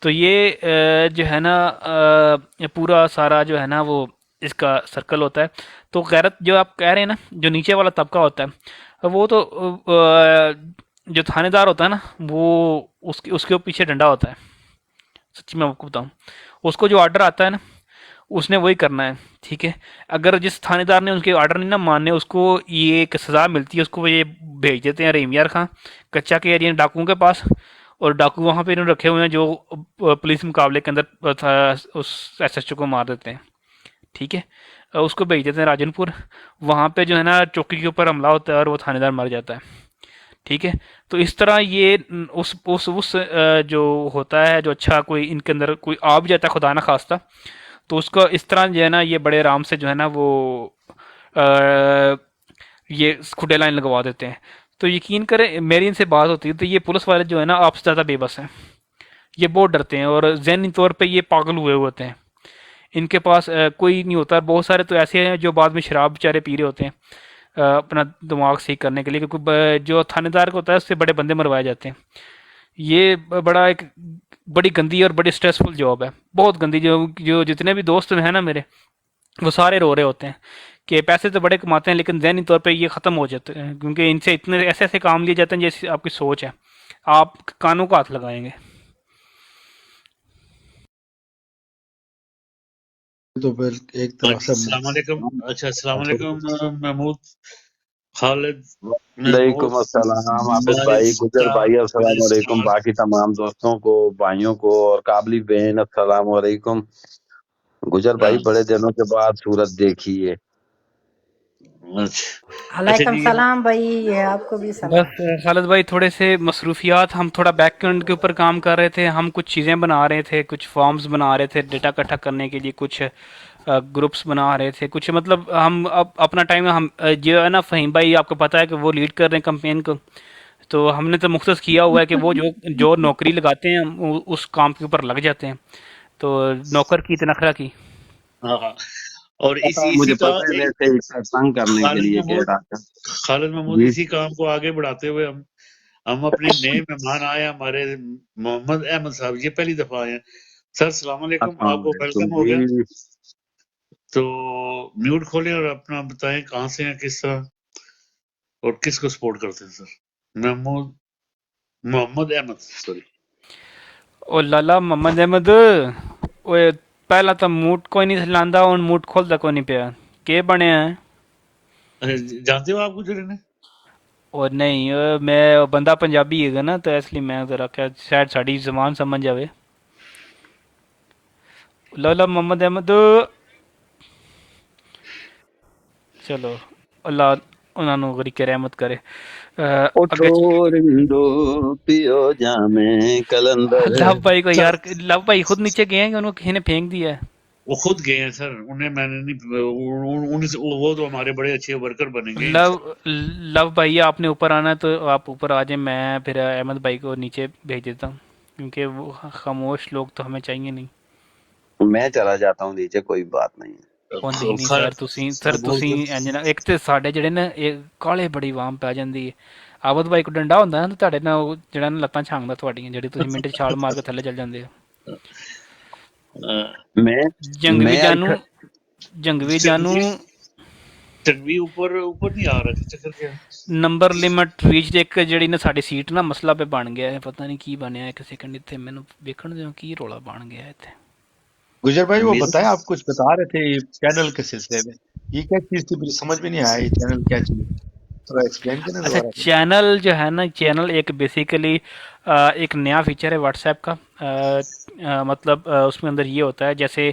तो ये जो है ना ये पूरा सारा जो है ना वो इसका सर्कल होता है। तो गैरत जो आप कह रहे हैं ना, जो नीचे वाला तबका होता है वो तो जो थानेदार होता है ना वो उसके उसके पीछे डंडा होता है। सच्ची मैं आपको बताऊं, उसको जो ऑर्डर आता है ना उसने वही करना है। ठीक है, अगर जिस थानेदार ने उसके ऑर्डर नहीं ना माने उसको ये एक सज़ा मिलती है, उसको ये भेज देते हैं रहीम यार खां कच्चा के एरिया डाकुओं के पास। और डाकू वहाँ पे इन्होंने रखे हुए हैं जो पुलिस मुकाबले के अंदर उस एसएचओ को मार देते हैं। ठीक है, उसको भेज देते हैं राजनपुर, वहाँ पे जो है ना चौकी के ऊपर हमला होता है और वो थानेदार मर जाता है। ठीक है, तो इस तरह ये उस जो होता है, जो अच्छा कोई इनके अंदर कोई आ भी जाता है खुदा ना खास्ता, तो उसको इस तरह जो है ना ये बड़े आराम से जो है ना वो आ, ये खुडे लाइन लगवा देते हैं। तो यकीन करें मेरी इनसे बात होती है तो ये पुलिस वाले जो है ना आपसे ज़्यादा बेबस हैं। ये बहुत डरते हैं और ज़हनी तौर पे ये पागल हुए होते हैं। इनके पास कोई नहीं होता। बहुत सारे तो ऐसे हैं जो बाद में शराब बेचारे पी रहे होते हैं अपना दिमाग सही करने के लिए, क्योंकि जो थानेदार को होता है उससे बड़े बंदे मरवाए जाते हैं। ये बड़ा एक बड़ी गंदी और बड़ी स्ट्रेसफुल जॉब है, बहुत गंदी। जो जो जितने भी दोस्त हैं ना मेरे, वो सारे रो रहे होते हैं कि पैसे तो बड़े कमाते हैं लेकिन ज़हनी तौर पे ये ख़त्म हो जाते हैं, क्योंकि इनसे इतने ऐसे ऐसे काम लिए जाते हैं जैसे आपकी सोच है, आप कानों को हाथ लगाएंगे। तो फिर एक तरह से अस्सलाम वालेकुम। अच्छा, अस्सलाम वालेकुम महमूद, खालिद, वालेकुम अस्सलाम आबिद भाई, गुजर भाई अस्सलाम वालेकुम, बाकी तमाम दोस्तों को, भाइयों को और काबली बहन अस्सलाम वालेकुम। गुजर भाई बड़े दिनों के बाद सूरत देखी है। अच्छा अलैकुम जी। सलाम भाई, ये आपको भी सलाम। बस खालिद भाई थोड़े से मसरूफियात, हम थोड़ा बैकएंड के ऊपर काम कर रहे थे, हम कुछ चीज़ें बना रहे थे, कुछ फॉर्म्स बना रहे थे डेटा इकट्ठा करने के लिए, कुछ ग्रुप्स बना रहे थे, कुछ मतलब हम अपना टाइम हम जो है ना फ़हीम भाई आपको पता है कि वो लीड कर रहे हैं कंपेन को, तो हमने तो मुख्तस किया हुआ है कि वो जो जो नौकरी लगाते हैं हम उस काम के ऊपर लग जाते हैं। तो नौकर की तनख्वाह की। हाँ हाँ, और इसी मुझे इसी का पता है वैसे तंग करने के खालिद लिए कह महमूद रहा था खालिद महमूद जी। इसी काम को आगे बढ़ाते हुए हम अपने नए मेहमान आए हमारे मोहम्मद अहमद साहब, ये पहली दफा आए हैं। सर सलाम अलैकुम, अस्सलाम आपको वालेकुम वेलकम हो गया। जी। तो म्यूट खोलें और अपना बताएं कहाँ से हैं, किस तरह और किसको सपोर्ट करते हैं। Sir Mahmood Mohammad Ahmed, sorry. ओ लाला मोहम्मद अहमद, ओए पहला तो मूट कोई नहीं हिलांदा, हुण मूट खोलदा कोई नहीं पिया, के बने हैं? जानते हो आप गुजरे ने? और नहीं मैं बंदा पंजाबी है ना, तो इसलिए मैं जरा क्या शायद साड़ी जबान समझ जावे। लाला मोहम्मद अहमद, चलो अल्लाह ਉਹਨਾਂ ਨੂੰ ਗਰੀ ਕੇ ਰਹਿਮਤ ਕਰੇ। उठो ਅੱਗੇ रिंदो पियो जामे कलंदर। लव भाई को सर यार, लव भाई खुद नीचे गए हैं कि उनको किसी ने फेंक दिया है? वो खुद गए हैं सर, उन्हें मैंने नहीं वो तो हमारे बड़े अच्छे वर्कर बनेंगे लव इंशाल्लाह। लव भाई आपने ऊपर आना है तो आप ऊपर आ जाए, मैं फिर अहमद भाई को नीचे भेज देता हूँ, क्योंकि वो खामोश लोग तो हमें चाहिए नहीं। मैं चला जाता हूँ नीचे, कोई बात नहीं। ਉਹ ਨਹੀਂ ਨਹੀਂ ਸਰ, ਤੁਸੀਂ ਇੰਜ ਨਾ, ਇੱਕ ਤੇ ਸਾਡੇ ਜਿਹੜੇ ਨਾ ਇਹ ਕਾਲੇ ਬੜੀ ਵਾਮ ਪੈ ਜਾਂਦੀ ਹੈ। ਆਬਦ ਬਾਈ ਕੋ ਡੰਡਾ ਹੁੰਦਾ ਨਾ ਤੁਹਾਡੇ ਨਾਲ, ਉਹ ਜਿਹੜਾ ਨਾ ਲੱਤਾਂ ਛਾਂਗਦਾ ਤੁਹਾਡੀਆਂ, ਜਿਹੜੀ ਤੁਸੀਂ ਮਿੰਟ 'ਚ ਛਾਲ ਮਾਰ ਕੇ ਥੱਲੇ ਚੱਲ ਜਾਂਦੇ ਹੋ। मैं ਜੰਗਵੀ मैं ਜਾਨੂ, ਜੰਗਵੀ ਜਾਨੂ ਚੰਗੀ ऊपर नहीं आ रहा, चक्कर क्या है? ਨੰਬਰ ਲਿਮਟ ਰੀਚ ਦੇ ਇੱਕ ਜਿਹੜੀ ਨਾ ਸਾਡੀ ਸੀਟ ਨਾ ਮਸਲਾ ਪੇ ਬਣ ਗਿਆ ਹੈ, ਪਤਾ ਨਹੀਂ ਕੀ ਬਣਿਆ। ਇੱਕ ਸੈਕਿੰਡ ਇੱਥੇ ਮੈਨੂੰ ਵੇਖਣ ਦਿਓ ਕੀ ਰੋਲਾ ਬਣ ਗਿਆ ਇੱਥੇ। गुजर भाई वो मेरे बताएं, आप कुछ बता रहे थे चैनल के सिलसिले में, ये क्या चीज थी, मुझे समझ में नहीं आया, ये चैनल क्या चीज, थोड़ा एक्सप्लेन करें अच्छा, दोबारा। चैनल जो है ना, चैनल एक बेसिकली एक नया फीचर है व्हाट्सएप का। मतलब उसमें अंदर ये होता है जैसे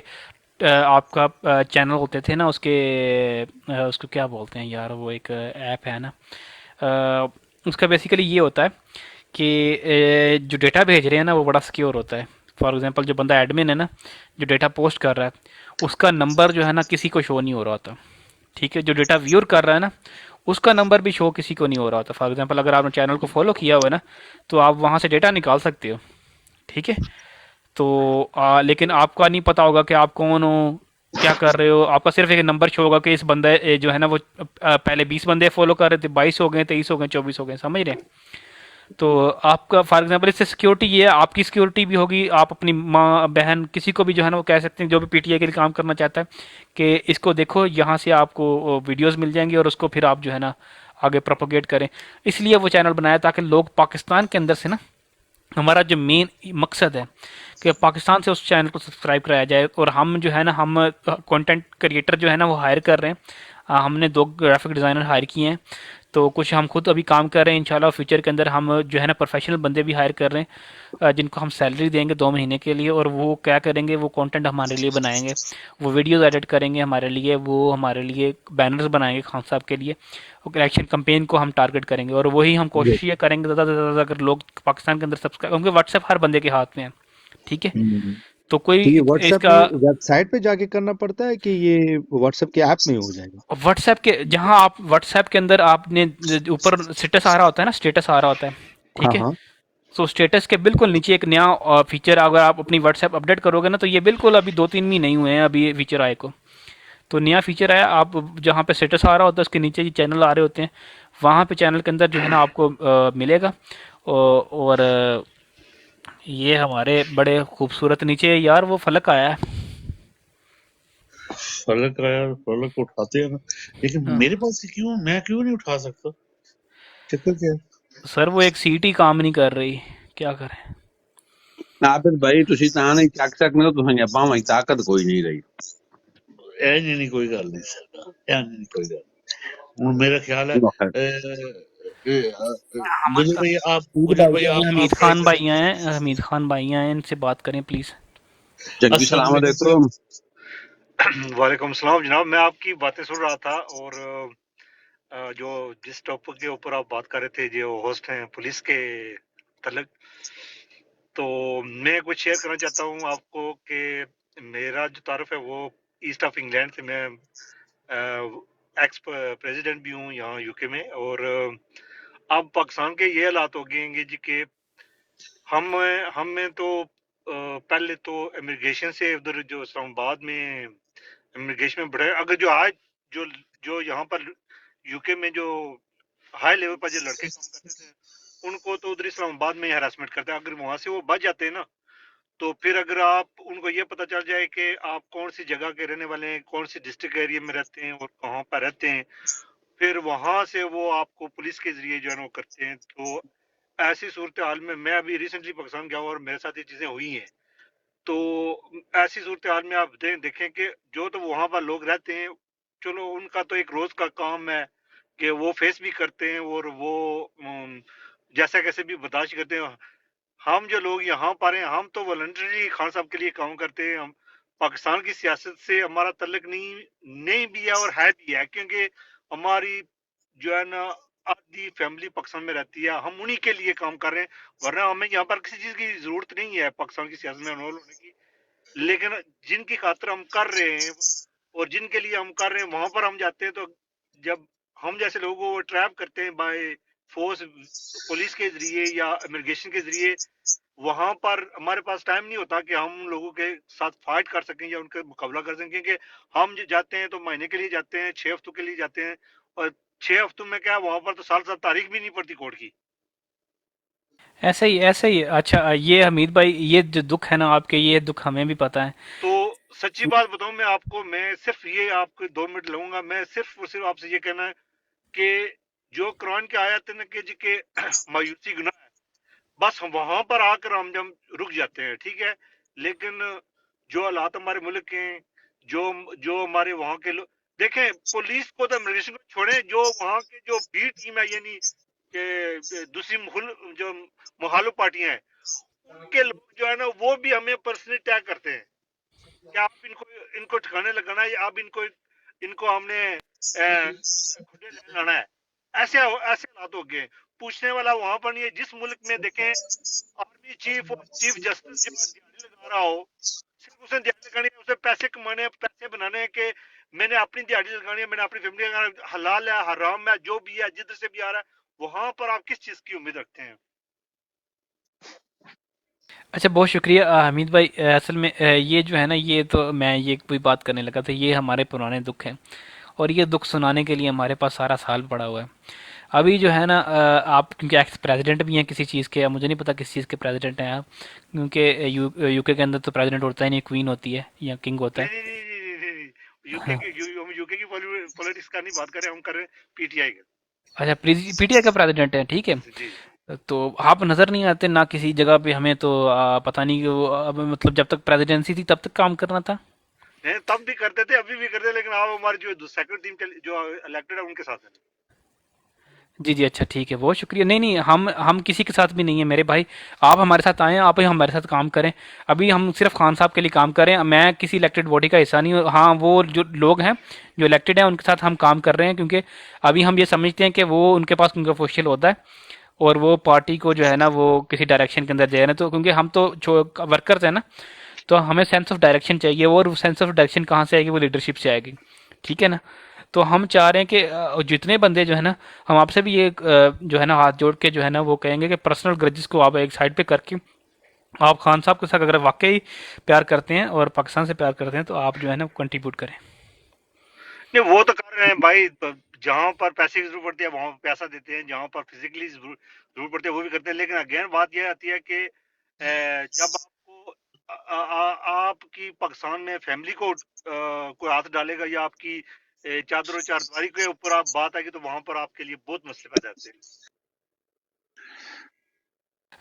आपका चैनल होते थे ना उसके उसको क्या बोलते हैं यार, वो एक ऐप है ना, उसका बेसिकली ये होता है कि जो डेटा भेज रहे हैं ना वो बड़ा सिक्योर होता है। फॉर एग्जांपल जो बंदा एडमिन है ना, जो डेटा पोस्ट कर रहा है, उसका नंबर जो है ना किसी को शो नहीं हो रहा होता। ठीक है, जो डेटा व्यूअर कर रहा है ना, उसका नंबर भी शो किसी को नहीं हो रहा होता। फॉर एग्जांपल अगर आपने चैनल को फॉलो किया हुआ है ना, तो आप वहाँ से डेटा निकाल सकते हो। ठीक है, तो लेकिन आपका नहीं पता होगा कि आप कौन हो, क्या कर रहे हो। आपका सिर्फ एक नंबर शो होगा कि इस बंदे जो है ना वो पहले 20 बंदे फॉलो कर रहे थे, 22 हो गए, 23 हो गए, 24 हो गए, समझ रहे हैं। तो आपका फॉर एग्जांपल इससे सिक्योरिटी ये है, आपकी सिक्योरिटी भी होगी। आप अपनी माँ बहन किसी को भी जो है ना वो कह सकते हैं, जो भी पीटीआई के लिए काम करना चाहता है, कि इसको देखो, यहाँ से आपको वीडियोस मिल जाएंगी और उसको फिर आप जो है ना आगे प्रोपोगेट करें। इसलिए वो चैनल बनाया ताकि लोग पाकिस्तान के अंदर से ना, हमारा जो मेन मकसद है कि पाकिस्तान से उस चैनल को सब्सक्राइब कराया जाए। और हम जो है ना, हम कंटेंट क्रिएटर जो है ना वो हायर कर रहे हैं। हमने 2 ग्राफिक डिज़ाइनर हायर किए हैं, तो कुछ हम खुद अभी काम कर रहे हैं। इंशाल्लाह फ्यूचर के अंदर हम जो है ना प्रोफेशनल बंदे भी हायर कर रहे हैं, जिनको हम सैलरी देंगे 2 महीने के लिए, और वो क्या करेंगे, वो कंटेंट हमारे लिए बनाएंगे, वो वीडियोस एडिट करेंगे हमारे लिए, वो हमारे लिए बैनर्स बनाएंगे खान साहब के लिए। इलेक्शन कंपेन को हम टारगेट करेंगे, और वही हम जी। कोशिश ये करेंगे ज़्यादा से ज़्यादा अगर लोग पाकिस्तान के अंदर सब्सक्राइब, क्योंकि व्हाट्सएप हर बंदे के हाथ में है। ठीक है, हम्म। तो कोई तो ये व्हाट्सएप इसका में वेबसाइट पे जाके करना पड़ता है कि ये व्हाट्सएप के ऐप में हो जाएगा? व्हाट्सएप के, जहां आप व्हाट्सएप के अंदर आपने ऊपर स्टेटस आ रहा होता है ना, स्टेटस आ रहा होता है। हाँ ठीक है, हाँ। सो स्टेटस के बिल्कुल नीचे एक नया फीचर, अगर आप अपनी व्हाट्सएप अपडेट करोगे ना, तो ये बिल्कुल अभी 2-3 महीने नहीं हुए हैं अभी ये फीचर आए को। तो नया फीचर आया, आप जहाँ पे स्टेटस आ रहा होता है उसके नीचे ये चैनल आ रहे होते हैं, वहाँ पे चैनल के अंदर जो है ना आपको मिलेगा। और ये हमारे बड़े खूबसूरत नीचे यार वो फलक आया है। फलक आया, फलक उठाते हैं ना, लेकिन हाँ। मेरे पास से क्यों, मैं क्यों नहीं उठा सकता? चक्कर क्या है? सर वो एक सीट ही काम नहीं कर रही, क्या करें। आबिद भाई तुसी ਤਾਂ ਨਹੀਂ ਚੱਕ ਸਕਦੇ ਹੋ ਤੁਸੀਂ ਬਾਹਾਂ ਤਾਕਤ ਕੋਈ ਨਹੀਂ ਰਹੀ ਐ ਨਹੀਂ ਕੋਈ ਗੱਲ ਨਹੀਂ ਸਰ, ਐ ਨਹੀਂ ਕੋਈ ਗੱਲ। ਹੁਣ मेरा ख्याल है हमारे गुजर साथ भाई आप, हमीद गुजर भाई भाई आए हैं, आप हमीद ट्राई खान करें। भाई आए हैं, हमीद खान भाई आए हैं, इनसे बात करें प्लीज़। जंगी अस्सलाम सलाम वालेकुम सर। अलैकुम वालेकुम सलाम जनाब। मैं आपकी बातें सुन रहा था और जो जिस टॉपिक के ऊपर आप बात कर रहे थे, जो होस्ट हैं पुलिस के तलक, तो मैं कुछ शेयर करना चाहता हूँ आपको कि मेरा जो तारुफ है वो ईस्ट ऑफ इंग्लैंड से। मैं एक्स प्रेसिडेंट भी हूँ यहाँ यूके में। और अब पाकिस्तान के ये हालात हो गए हैं जी कि हम में तो पहले तो इमिग्रेशन से उधर जो इस्लामाबाद में इमिग्रेशन में बढ़े, अगर जो आज जो जो यहाँ पर यूके में जो हाई लेवल पर जो लड़के काम करते थे, उनको तो उधर इस्लामाबाद में हरासमेंट करते हैं। अगर वहां से वो बच जाते हैं ना, तो फिर अगर आप उनको ये पता चल जाए कि आप कौन सी जगह के रहने वाले हैं, कौन सी डिस्ट्रिक्ट एरिया में रहते हैं और कहाँ पर रहते हैं, फिर वहां से वो आपको पुलिस के जरिए जो है वो करते हैं। तो ऐसी सूरत हाल में मैं अभी रिसेंटली पाकिस्तान गया हूँ और मेरे साथ ये चीजें हुई हैं। तो ऐसी सूरत हाल में आप देखें कि जो तो वहां पर लोग रहते हैं, चलो उनका तो एक रोज का काम है कि वो फेस भी करते हैं और वो जैसा कैसे भी बर्दाश्त करते हैं। हम जो लोग यहाँ पर हैं, हम तो वॉलंटरी खान साहब के लिए काम करते हैं। हम पाकिस्तान की सियासत से हमारा तल्लक नहीं भी है और है भी है, क्योंकि हमारी जो है ना आधी फैमिली पाकिस्तान में रहती है, हम उन्हीं के लिए काम कर रहे हैं। वरना हमें यहाँ पर किसी चीज की जरूरत नहीं है पाकिस्तान की सियासत में इन्वॉल्व होने की। लेकिन जिनकी खातिर हम कर रहे हैं और जिनके लिए हम कर रहे हैं, वहां पर हम जाते हैं, तो जब हम जैसे लोगों को ट्रैप करते हैं बाय फोर्स, पुलिस के जरिए या इमिग्रेशन के जरिए, वहां पर हमारे पास टाइम नहीं होता कि हम लोगों के साथ फाइट कर सकें या उनका मुकाबला कर सकें। क्योंकि हम जो जाते हैं तो महीने के लिए जाते हैं, 6 हफ्तों के लिए जाते हैं, और 6 हफ्तों में क्या, वहां पर तो साल साल तारीख भी नहीं पड़ती कोर्ट की। ऐसे ही अच्छा, ये हमीद भाई, ये जो दुख है ना आपके, ये दुख हमें भी पता है। तो सच्ची बात बताऊं मैं आपको, मैं सिर्फ ये आपको 2 मिनट लूंगा, मैं सिर्फ और सिर्फ आपसे ये कहना है कि जो कुरान की आयत है ना कि जी के मायूसी गुनाह है, बस हम वहां पर आकर हम जब रुक जाते हैं, ठीक है। लेकिन जो हालात हमारे मुल्क के हैं, जो जो हमारे वहां के लोग देखें, पुलिस को तो इमिग्रेशन को छोड़े, जो वहां के जो बी टीम है, यानी कि दूसरी जो मुखालिफ पार्टियां हैं, उनके लोग जो है ना वो भी हमें पर्सनली टैग करते हैं कि आप इनको इनको ठिकाने लगाना है, अब इनको हमने खुदे ले लाना है। ऐसे ऐसे हालात हो गए। पूछने वाला वहां पर नहीं है। जिस मुल्क में देखें आर्मी चीफ और चीफ जस्टिस जो दिहाड़ी लगा रहा हो, सिर्फ उसने दिहाड़ी लगानी है, उसे पैसे कमाने हैं, पैसे बनाने हैं कि मैंने अपनी दिहाड़ी लगानी है, मैंने अपनी फैमिली लगाना, हलाल है हराम है जो भी है जिधर से भी आ रहा है, वहां पर आप किस चीज की उम्मीद रखते हैं? अच्छा, बहुत शुक्रिया हमीद भाई। असल में ये जो है ना, ये तो मैं ये कोई बात करने लगा था, ये हमारे पुराने दुख हैं और ये दुख सुनाने के लिए हमारे पास सारा साल पड़ा हुआ है। अभी जो है ना, आप क्योंकि एक्स प्रेसिडेंट भी हैं किसी चीज़ के, मुझे नहीं पता किस चीज़ के प्रेसिडेंट हैं आप, क्योंकि यूके के अंदर तो प्रेसिडेंट होता ही नहीं, क्वीन होती है या किंग होता नहीं है। नहीं नहीं नहीं नहीं नहीं, हाँ। हम यूके की पॉलिटिक्स का नहीं बात कर रहे, हम कर रहे हैं पीटीआई का। अच्छा, पीटीआई का प्रेसिडेंट है, ठीक है। जी। तो आप नज़र नहीं आते ना किसी जगह पे हमें, तो पता नहीं कि वो अब मतलब जब तक प्रेसिडेंसी थी तब तक काम करना था। नहीं, तब भी करते थे, अभी भी करते हैं, लेकिन आप हमारी जो सेकंड टीम के जो इलेक्टेड है उनके साथ है। जी जी, अच्छा ठीक है, बहुत शुक्रिया। नहीं नहीं, हम किसी के साथ भी नहीं है मेरे भाई। आप हमारे साथ आएँ, आप ही हमारे साथ काम करें। अभी हम सिर्फ खान साहब के लिए काम करें, मैं किसी इलेक्टेड बॉडी का हिस्सा नहीं हूँ। हाँ, वो जो लोग हैं जो इलेक्टेड हैं उनके साथ हम काम कर रहे हैं, क्योंकि अभी हम ये समझते हैं कि वो उनके पास उनका ऑफिशियल होता है और वो पार्टी को जो है ना वो किसी डायरेक्शन के अंदर जा रहे हैं। तो क्योंकि हम तो वर्कर्स हैं ना, तो हमें सेंस ऑफ डायरेक्शन चाहिए, और सेंस ऑफ डायरेक्शन कहाँ से आएगी? वो लीडरशिप से आएगी, ठीक है ना। तो हम चाह रहे हैं कि जितने बंदे जो है ना, हम आपसे भी ये जो है ना हाथ जोड़ के जो है ना वो कहेंगे कि पर्सनल ग्रजेस को आप एक साइड पे करके आप खान साहब के साथ अगर वाकई प्यार करते हैं और पाकिस्तान से प्यार करते हैं तो आप जो है ना कंट्रीब्यूट करें। नहीं, वो तो कर रहे हैं भाई। तो जहाँ पर पैसे की जरूरत पड़ती है वहां पैसा देते हैं, जहाँ पर फिजिकली जरूरत पड़ती है वो भी करते हैं। लेकिन अगेन बात यह आती है कि जब आपको आपकी पाकिस्तान में फैमिली को कोई हाथ डालेगा या आपकी चादर और चारदीवारी के ऊपर आप बात आएगी, तो वहां पर आपके लिए बहुत मसले पैदा होते हैं।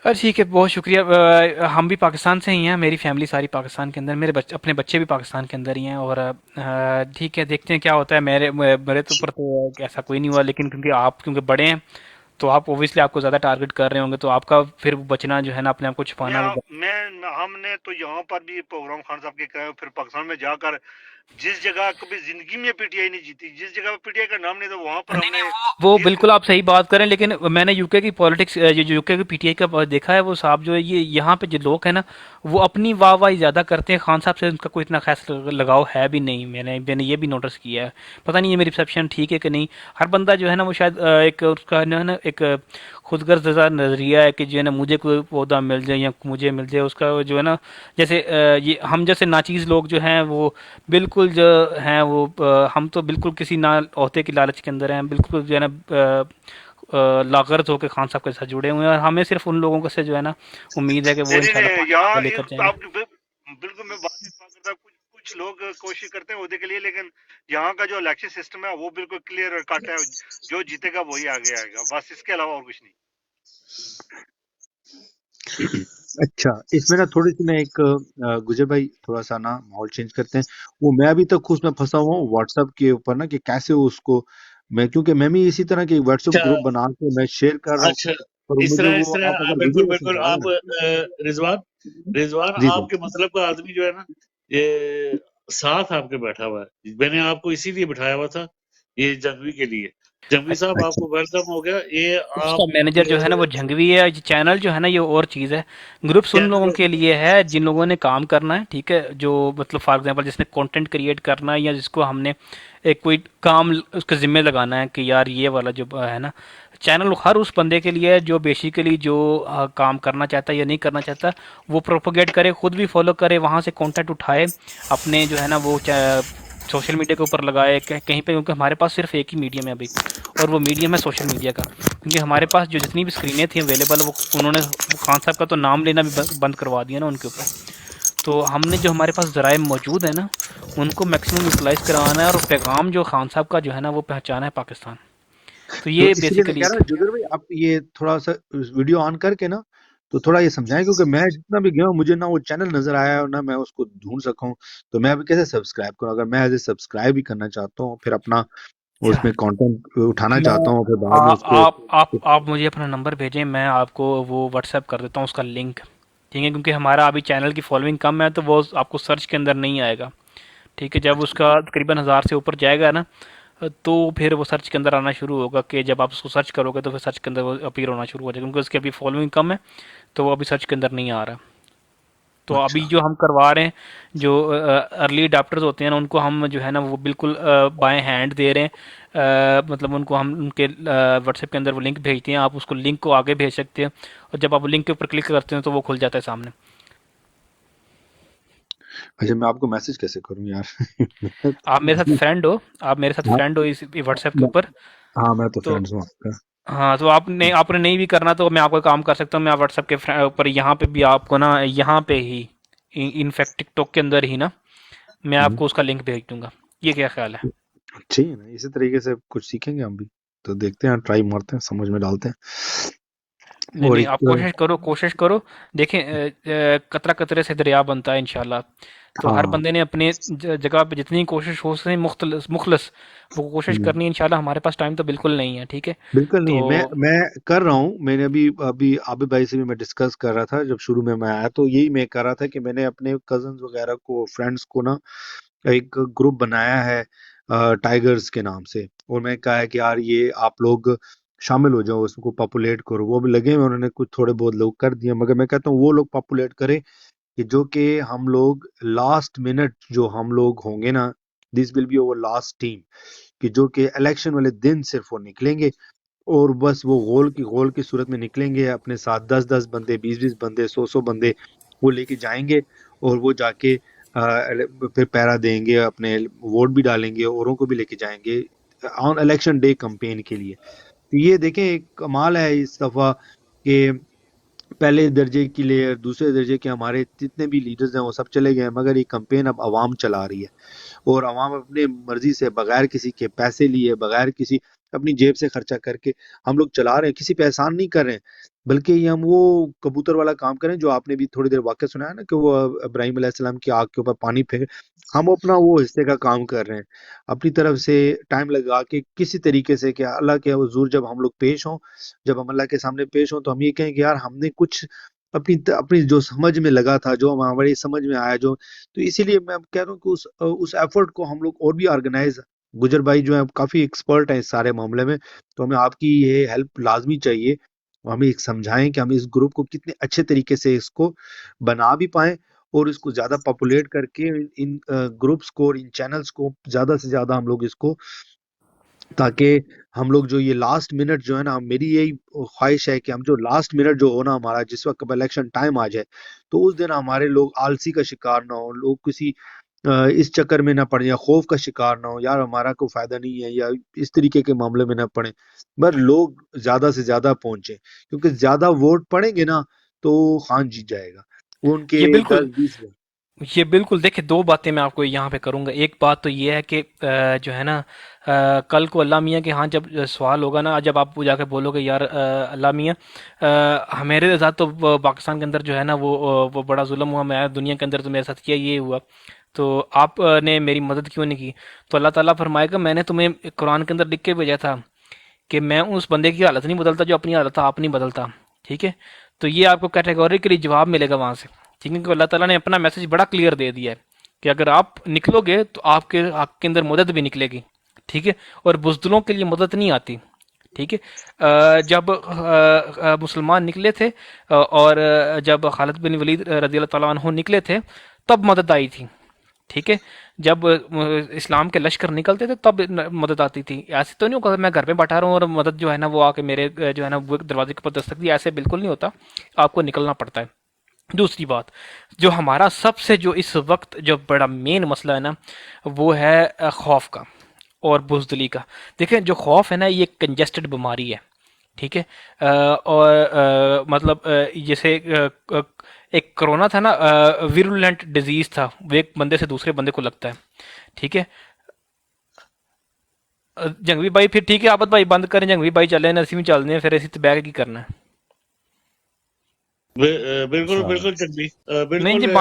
अरे ठीक है, बहुत शुक्रिया। हम भी पाकिस्तान से ही हैं, मेरी फैमिली सारी पाकिस्तान के अंदर, मेरे अपने बच्चे भी पाकिस्तान के अंदर ही हैं। और ठीक है, देखते हैं क्या होता है। मेरे तो ऊपर तो ऐसा कोई नहीं हुआ, लेकिन क्योंकि बड़े हैं तो आप ओबियसली आपको ज़्यादा टारगेट कर रहे होंगे, तो आपका फिर बचना जो है ना, अपने आप को छुपाना वो। हमने तो यहाँ पर भी प्रोग्राम खान साहब के कराए, फिर पाकिस्तान में जाकर जिस जगह कभी जिंदगी में पीटीआई नहीं जीती, जिस जगह पर पीटीआई का नाम नहीं था वहां पर नहीं नहीं, हमने वो बिल्कुल आप सही बात करें, लेकिन मैंने यूके की पॉलिटिक्स, जो यूके की पीटीआई का देखा है, वो साहब जो है, ये यहाँ पे जो लोग हैं ना, वो अपनी वाहवाही ज़्यादा करते हैं। खान साहब से उनका कोई इतना खास लगाव है भी नहीं। मैंने ये भी नोटिस किया है। पता नहीं ये मेरी रिसेप्शन ठीक है कि नहीं। हर बंदा जो है ना वो शायद एक उसका जो है ना एक खुदगर्ज नज़रिया है कि जो है ना मुझे कोई पौधा मिल जाए या मुझे मिल जाए, उसका जो है ना, जैसे ये हम जैसे नाचीज़ लोग जो हैं वो बिल्कुल जो हैं वो हम तो बिल्कुल किसी ना ओहदे की लालच के अंदर हैं, बिल्कुल जो है ना लागर्ज होकर खान साहब के साथ जुड़े हुए हैं, और हमें सिर्फ उन लोगों को से जो है ना उम्मीद है कि वो नहीं इंशाल्लाह नहीं, पाकिस्तान को यहाँ लेकर जाएंगे। आप बिल्कुल मैं बात करता, कुछ कुछ लोग कोशिश करते हैं उहदे के लिए, लेकिन यहाँ का जो इलेक्शन सिस्टम है वो बिल्कुल क्लियर कट है। जो जीतेगा वही आगे आएगा, बस इसके अलावा और कुछ नहीं। अच्छा, इसमें ना थोड़ी सी मैं एक गुजर भाई थोड़ा सा ना माहौल चेंज करते हैं। वो मैं अभी तक उसमें फंसा हुआ हूँ व्हाट्सएप के ऊपर ना कि कैसे उसको मैं, क्योंकि मैं भी इसी तरह के व्हाट्सएप अच्छा ग्रुप बना के मैं शेयर कर रहा हूँ, अच्छा, पर मुझे इस वो तरह आप अगर बिल्कुल वीडियो में बिल्कुल समझाएंगे आप ना। रिजवान रिजवान जी जी आपके मतलब का आदमी जो है ना, ये साथ आपके बैठा हुआ है। मैंने आपको इसीलिए बिठाया हुआ था, ये जंगवी के लिए। जंगवी साहब अच्छा आपको वेलकम हो गया। ये उसका आप मैनेजर जो है ना वो झंगवी है। ये चैनल जो है ना ये और चीज़ है। ग्रुप्स उन लोगों चैनल के लिए है जिन लोगों ने काम करना है, ठीक है, जो मतलब फॉर एग्जांपल जिसने कंटेंट क्रिएट करना है, या जिसको हमने एक कोई काम उसके ज़िम्मे लगाना है कि यार ये वाला जो है ना, चैनल हर उस बंदे के लिए है जो बेसिकली जो काम करना चाहता है या नहीं करना चाहता, वो प्रोपोगेट करे, खुद भी फॉलो करे, वहाँ से कंटेंट उठाए, अपने जो है ना वो सोशल मीडिया के ऊपर लगाए कहीं पे, क्योंकि हमारे पास सिर्फ एक ही मीडियम है अभी, और वो मीडियम है सोशल मीडिया का। क्योंकि हमारे पास जो जितनी भी स्क्रीनें थी अवेलेबल, वो उन्होंने खान साहब का तो नाम लेना भी बंद करवा दिया ना उनके ऊपर। तो हमने जो हमारे पास ज़राए मौजूद है ना, उनको मैक्सिमम यूटिलाइज़ करवाना है, और पैगाम जो खान साहब का जो है ना वो पहुँचाना है पाकिस्तान। तो तो ये इसलिए मैं बेसिकली कह रहा हूँ जुगर भाई आप ये थोड़ा सा वीडियो ऑन करके ना तो थोड़ा ये समझाएं, क्योंकि मैं जितना भी गया हूँ मुझे ना वो चैनल नजर आया और ना मैं उसको ढूंढ सका हूँ। तो मैं अभी कैसे सब्सक्राइब करूँ? अगर मैं एज ए सब्सक्राइब भी करना चाहता हूँ, फिर अपना उसमें कंटेंट उठाना मैं चाहता हूँ, फिर आ, बाद में उसको आप मुझे अपना नंबर भेजें, मैं आपको वो व्हाट्सएप कर देता हूँ उसका लिंक, ठीक है। क्योंकि हमारा अभी चैनल की फॉलोइंग कम है तो वो आपको सर्च के अंदर नहीं आएगा। ठीक है, जब उसका तकरीबन 1000 से ऊपर जाएगा ना, तो फिर वो सर्च के अंदर आना शुरू होगा, कि जब आप उसको सर्च करोगे तो फिर सर्च के अंदर वो अपीयर होना शुरू हो जाएगा, क्योंकि उसकी अभी फॉलोइंग कम है, तो वो अभी सर्च के अंदर नहीं आ रहा। तो अभी अच्छा जो हम करवा रहे हैं, जो अर्ली अडाप्टर्स होते हैं ना, उनको हम जो है ना वो बिल्कुल बाएं हैंड दे रहे हैं। मतलब उनको हम उनके व्हाट्सएप के अंदर वो लिंक भेजते हैं, आप उसको लिंक को आगे भेज सकते हैं, और जब आप लिंक के ऊपर क्लिक करते हैं तो वो खुल जाता है सामने। अच्छा, मैं आपको मैसेज कैसे करूं यार? आप मेरे साथ फ्रेंड हो, आप मेरे साथ हाँ, फ्रेंड हो इस व्हाट्सएप के मैं ऊपर। हाँ मैं तो तो फ्रेंड्स हूँ आपका। हाँ, तो आपने आपने नहीं भी करना तो मैं आपको काम कर सकता हूँ, मैं व्हाट्सएप के ऊपर यहाँ पे भी आपको ना, यहाँ पे ही इनफैक्ट टिकटॉक के अंदर ही ना, मैं हम्म, आपको उसका लिंक भेज दूंगा। ये क्या ख्याल है? ठीक है ना, इसी तरीके से कुछ सीखेंगे हम भी। तो देखते हैं, ट्राई मारते हैं, समझ में डालते हैं। नहीं और नहीं, एक आप कोशिश करो, कोशिश करो। देखें, कतरा कतरे से दरिया बनता है इंशाल्लाह। तो हर हाँ। बंदे ने अपने जगह पे जितनी कोशिश हो सके मुख्तलिस मुखलस वो कोशिश हम्म, करनी है इंशाल्लाह। हमारे पास टाइम तो बिल्कुल नहीं है, ठीक है। बिल्कुल तो नहीं, मैं कर रहा हूँ। मैंने अभी अभी आबिद भाई से भी मैं डिस्कस कर रहा था, जब शुरू में मैं आया तो यही मैं कर रहा था कि मैंने अपने कजन्स वगैरह को, फ्रेंड्स को ना एक ग्रुप बनाया है टाइगर्स के नाम से। और मैं कहा है कि यार ये आप लोग शामिल हो जाओ, उसको पॉपुलेट करो। वो भी लगे हुए, उन्होंने कुछ थोड़े बहुत लोग कर दिए, मगर मैं कहता हूँ वो लोग पॉपुलेट करें कि जो कि हम लोग लास्ट मिनट जो हम लोग होंगे ना, this will be over last team, कि जो कि इलेक्शन वाले दिन सिर्फ वो निकलेंगे, और बस वो गोल की सूरत में निकलेंगे, अपने साथ 10-10 बंदे, 20-20 बंदे, 100-100 बंदे वो लेके जाएंगे, और वो जाके फिर पहरा देंगे, अपने वोट भी डालेंगे, औरों को भी लेके जाएंगे ऑन इलेक्शन डे कैंपेन के लिए। तो ये देखें, एक कमाल है इस दफा कि पहले दर्जे के लिए, दूसरे दर्जे के हमारे जितने भी लीडर्स हैं वो सब चले गए, मगर ये कैंपेन अब आवाम चला रही है। और आवाम अपने मर्जी से, बगैर किसी के पैसे लिए, बगैर किसी, अपनी जेब से खर्चा करके हम लोग चला रहे हैं। किसी पे एहसान नहीं कर रहे हैं, बल्कि ये हम वो कबूतर वाला काम करें जो आपने भी थोड़ी देर वाक्य सुनाया ना, कि वो इब्राहिम अलैहिस्सलाम की आग के ऊपर पानी फेंक, हम अपना वो हिस्से का काम कर रहे हैं, अपनी तरफ से टाइम लगा के किसी तरीके से, कि अल्लाह के हुजूर जब हम लोग पेश हों, जब हम अल्लाह के सामने पेश हों, तो हम ये कहें कि यार हमने कुछ अपनी अपनी जो समझ में लगा था, जो हमारी समझ में आया, जो, तो इसीलिए मैं कह रहा हूँ कि उस एफर्ट को हम लोग और भी ऑर्गेनाइज, गुजर भाई जो है काफी एक्सपर्ट है इस सारे मामले में, तो हमें आपकी ये हेल्प लाजमी चाहिए। हमें एक समझाएं कि हम इस ग्रुप को कितने अच्छे तरीके से इसको बना भी पाएं, और इसको ज्यादा पॉपुलेट करके इन ग्रुप्स को और इन चैनल्स को ज्यादा से ज्यादा हम लोग इसको, ताकि हम लोग जो ये लास्ट मिनट जो है ना, मेरी यही ख्वाहिश है कि हम जो लास्ट मिनट जो हो ना हमारा, जिस वक्त इलेक्शन टाइम आ जाए, तो उस दिन हमारे लोग आलसी का शिकार ना हो, लोग किसी इस चक्कर में ना पड़े, या खौफ का शिकार ना हो, यार हमारा कोई फायदा नहीं है, या इस तरीके के मामले में ना पड़े, पर लोग ज्यादा से ज्यादा पहुंचे, क्योंकि ज्यादा वोट पड़ेंगे ना तो खान जीत जाएगा। वो ये उनके बिल्कुल 10-20। ये बिल्कुल देखिए, दो बातें मैं आपको यहाँ पे करूँगा। एक बात तो ये है कि जो है ना, कल को अल्लाह मियाँ के यहाँ जब सवाल होगा ना, जब आप जाके बोलोगे यार अल्लाह मियाँ, मेरे साथ तो पाकिस्तान के अंदर जो है ना वो बड़ा जुल्म हुआ, मैं दुनिया के अंदर तो मेरे साथ किया ये हुआ, तो आपने मेरी मदद क्यों नहीं की? तो अल्लाह ताला फरमाएगा, मैंने तुम्हें कुरान के अंदर लिख के भेजा था कि मैं उस बंदे की हालत नहीं बदलता जो अपनी हालत आप नहीं बदलता। ठीक है, तो ये आपको कैटेगोरिकली जवाब मिलेगा वहां से। ठीक है, क्योंकि अल्लाह ताला ने अपना मैसेज बड़ा क्लियर दे दिया है कि अगर आप निकलोगे तो आपके अंदर मदद भी निकलेगी। ठीक है, और बुजदिलों के लिए मदद नहीं आती। ठीक है, जब मुसलमान निकले थे, और जब खालिद बिन वलीद रजी अल्लाह ताला अन्हु निकले थे, तब मदद आई थी। ठीक है, जब इस्लाम के लश्कर निकलते थे तब मदद आती थी। ऐसे तो नहीं होगा मैं घर पे बैठा रहा हूँ और मदद जो है ना वो आके मेरे जो है ना वो दरवाजे के ऊपर दस्तक दी, ऐसे बिल्कुल नहीं होता, आपको निकलना पड़ता है। दूसरी बात, जो हमारा सबसे जो इस वक्त जो बड़ा मेन मसला है ना, वो है खौफ का और बुजदली का। देखें, जो खौफ है ना, ये कंजेस्टेड बीमारी है। ठीक है, और मतलब जैसे एक कोरोना था ना, विरुलेंट डिजीज था, वो एक बंदे से दूसरे बंदे को लगता है। ठीक है, जंगवी भाई फिर ठीक है, आपत भाई बंद करें, जंगवी भाई चले ना, ਅਸੀਂ ਵੀ ਚੱਲਦੇ हैं, फिर ਅਸੀਂ ਤੇ ਬਹਿ ਕੇ ਕੀ ਕਰਨਾ ਹੈ? ਬਿਲਕੁਲ ਬਿਲकुल ਚੰਗੀ ਨਹੀਂ ਜੀ, ਬਿਲकुल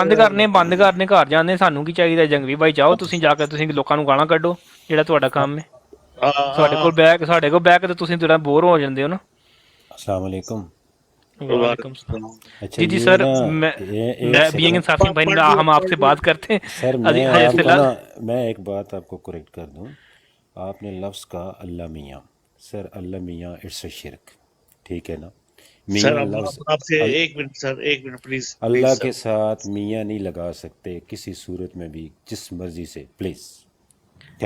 ਬੰਦ ਕਰਨੇ ਘਰ ਜਾਂਦੇ, ਸਾਨੂੰ ਕੀ ਚਾਹੀਦਾ? ਜੰਗਵੀ ਭਾਈ ਜਾਓ, ਤੁਸੀਂ ਜਾ ਕੇ ਤੁਸੀਂ ਲੋਕਾਂ ਨੂੰ ਗਾਲਾਂ ਕੱਢੋ, ਜਿਹੜਾ ਤੁਹਾਡਾ ਕੰਮ ਹੈ। हाँ हाँ ਸਾਡੇ ਕੋਲ ਬਹਿ ਕੇ ਤੇ ਤੁਸੀਂ ਜਿਹੜਾ ਬੋਰ ਹੋ ਜਾਂਦੇ ਹੋ ਨਾ। अस्सलाम वालेकुम। वालेकुम सलाम। अच्छा जी जी ये सर, ना मैं एक बीइंग सेकंड इंसाफी भाई हम आपसे बात करते हैं सर, अभी मैं हजरत आपको फिलहाल। ना मैं एक बात आपको करेक्ट कर दूं। आपने लफ्ज़ कहा अल्लाह मियाँ। सर अल्लाह मियाँ इट्स अ शिरक, ठीक है ना। सर मियाँ हम लफ्ज़ आपसे अल, एक मिनट सर, एक minute please please Allah sir. के साथ मियाँ नहीं लगा सकते किसी सूरत में भी, जिस मर्जी से, प्लीज़।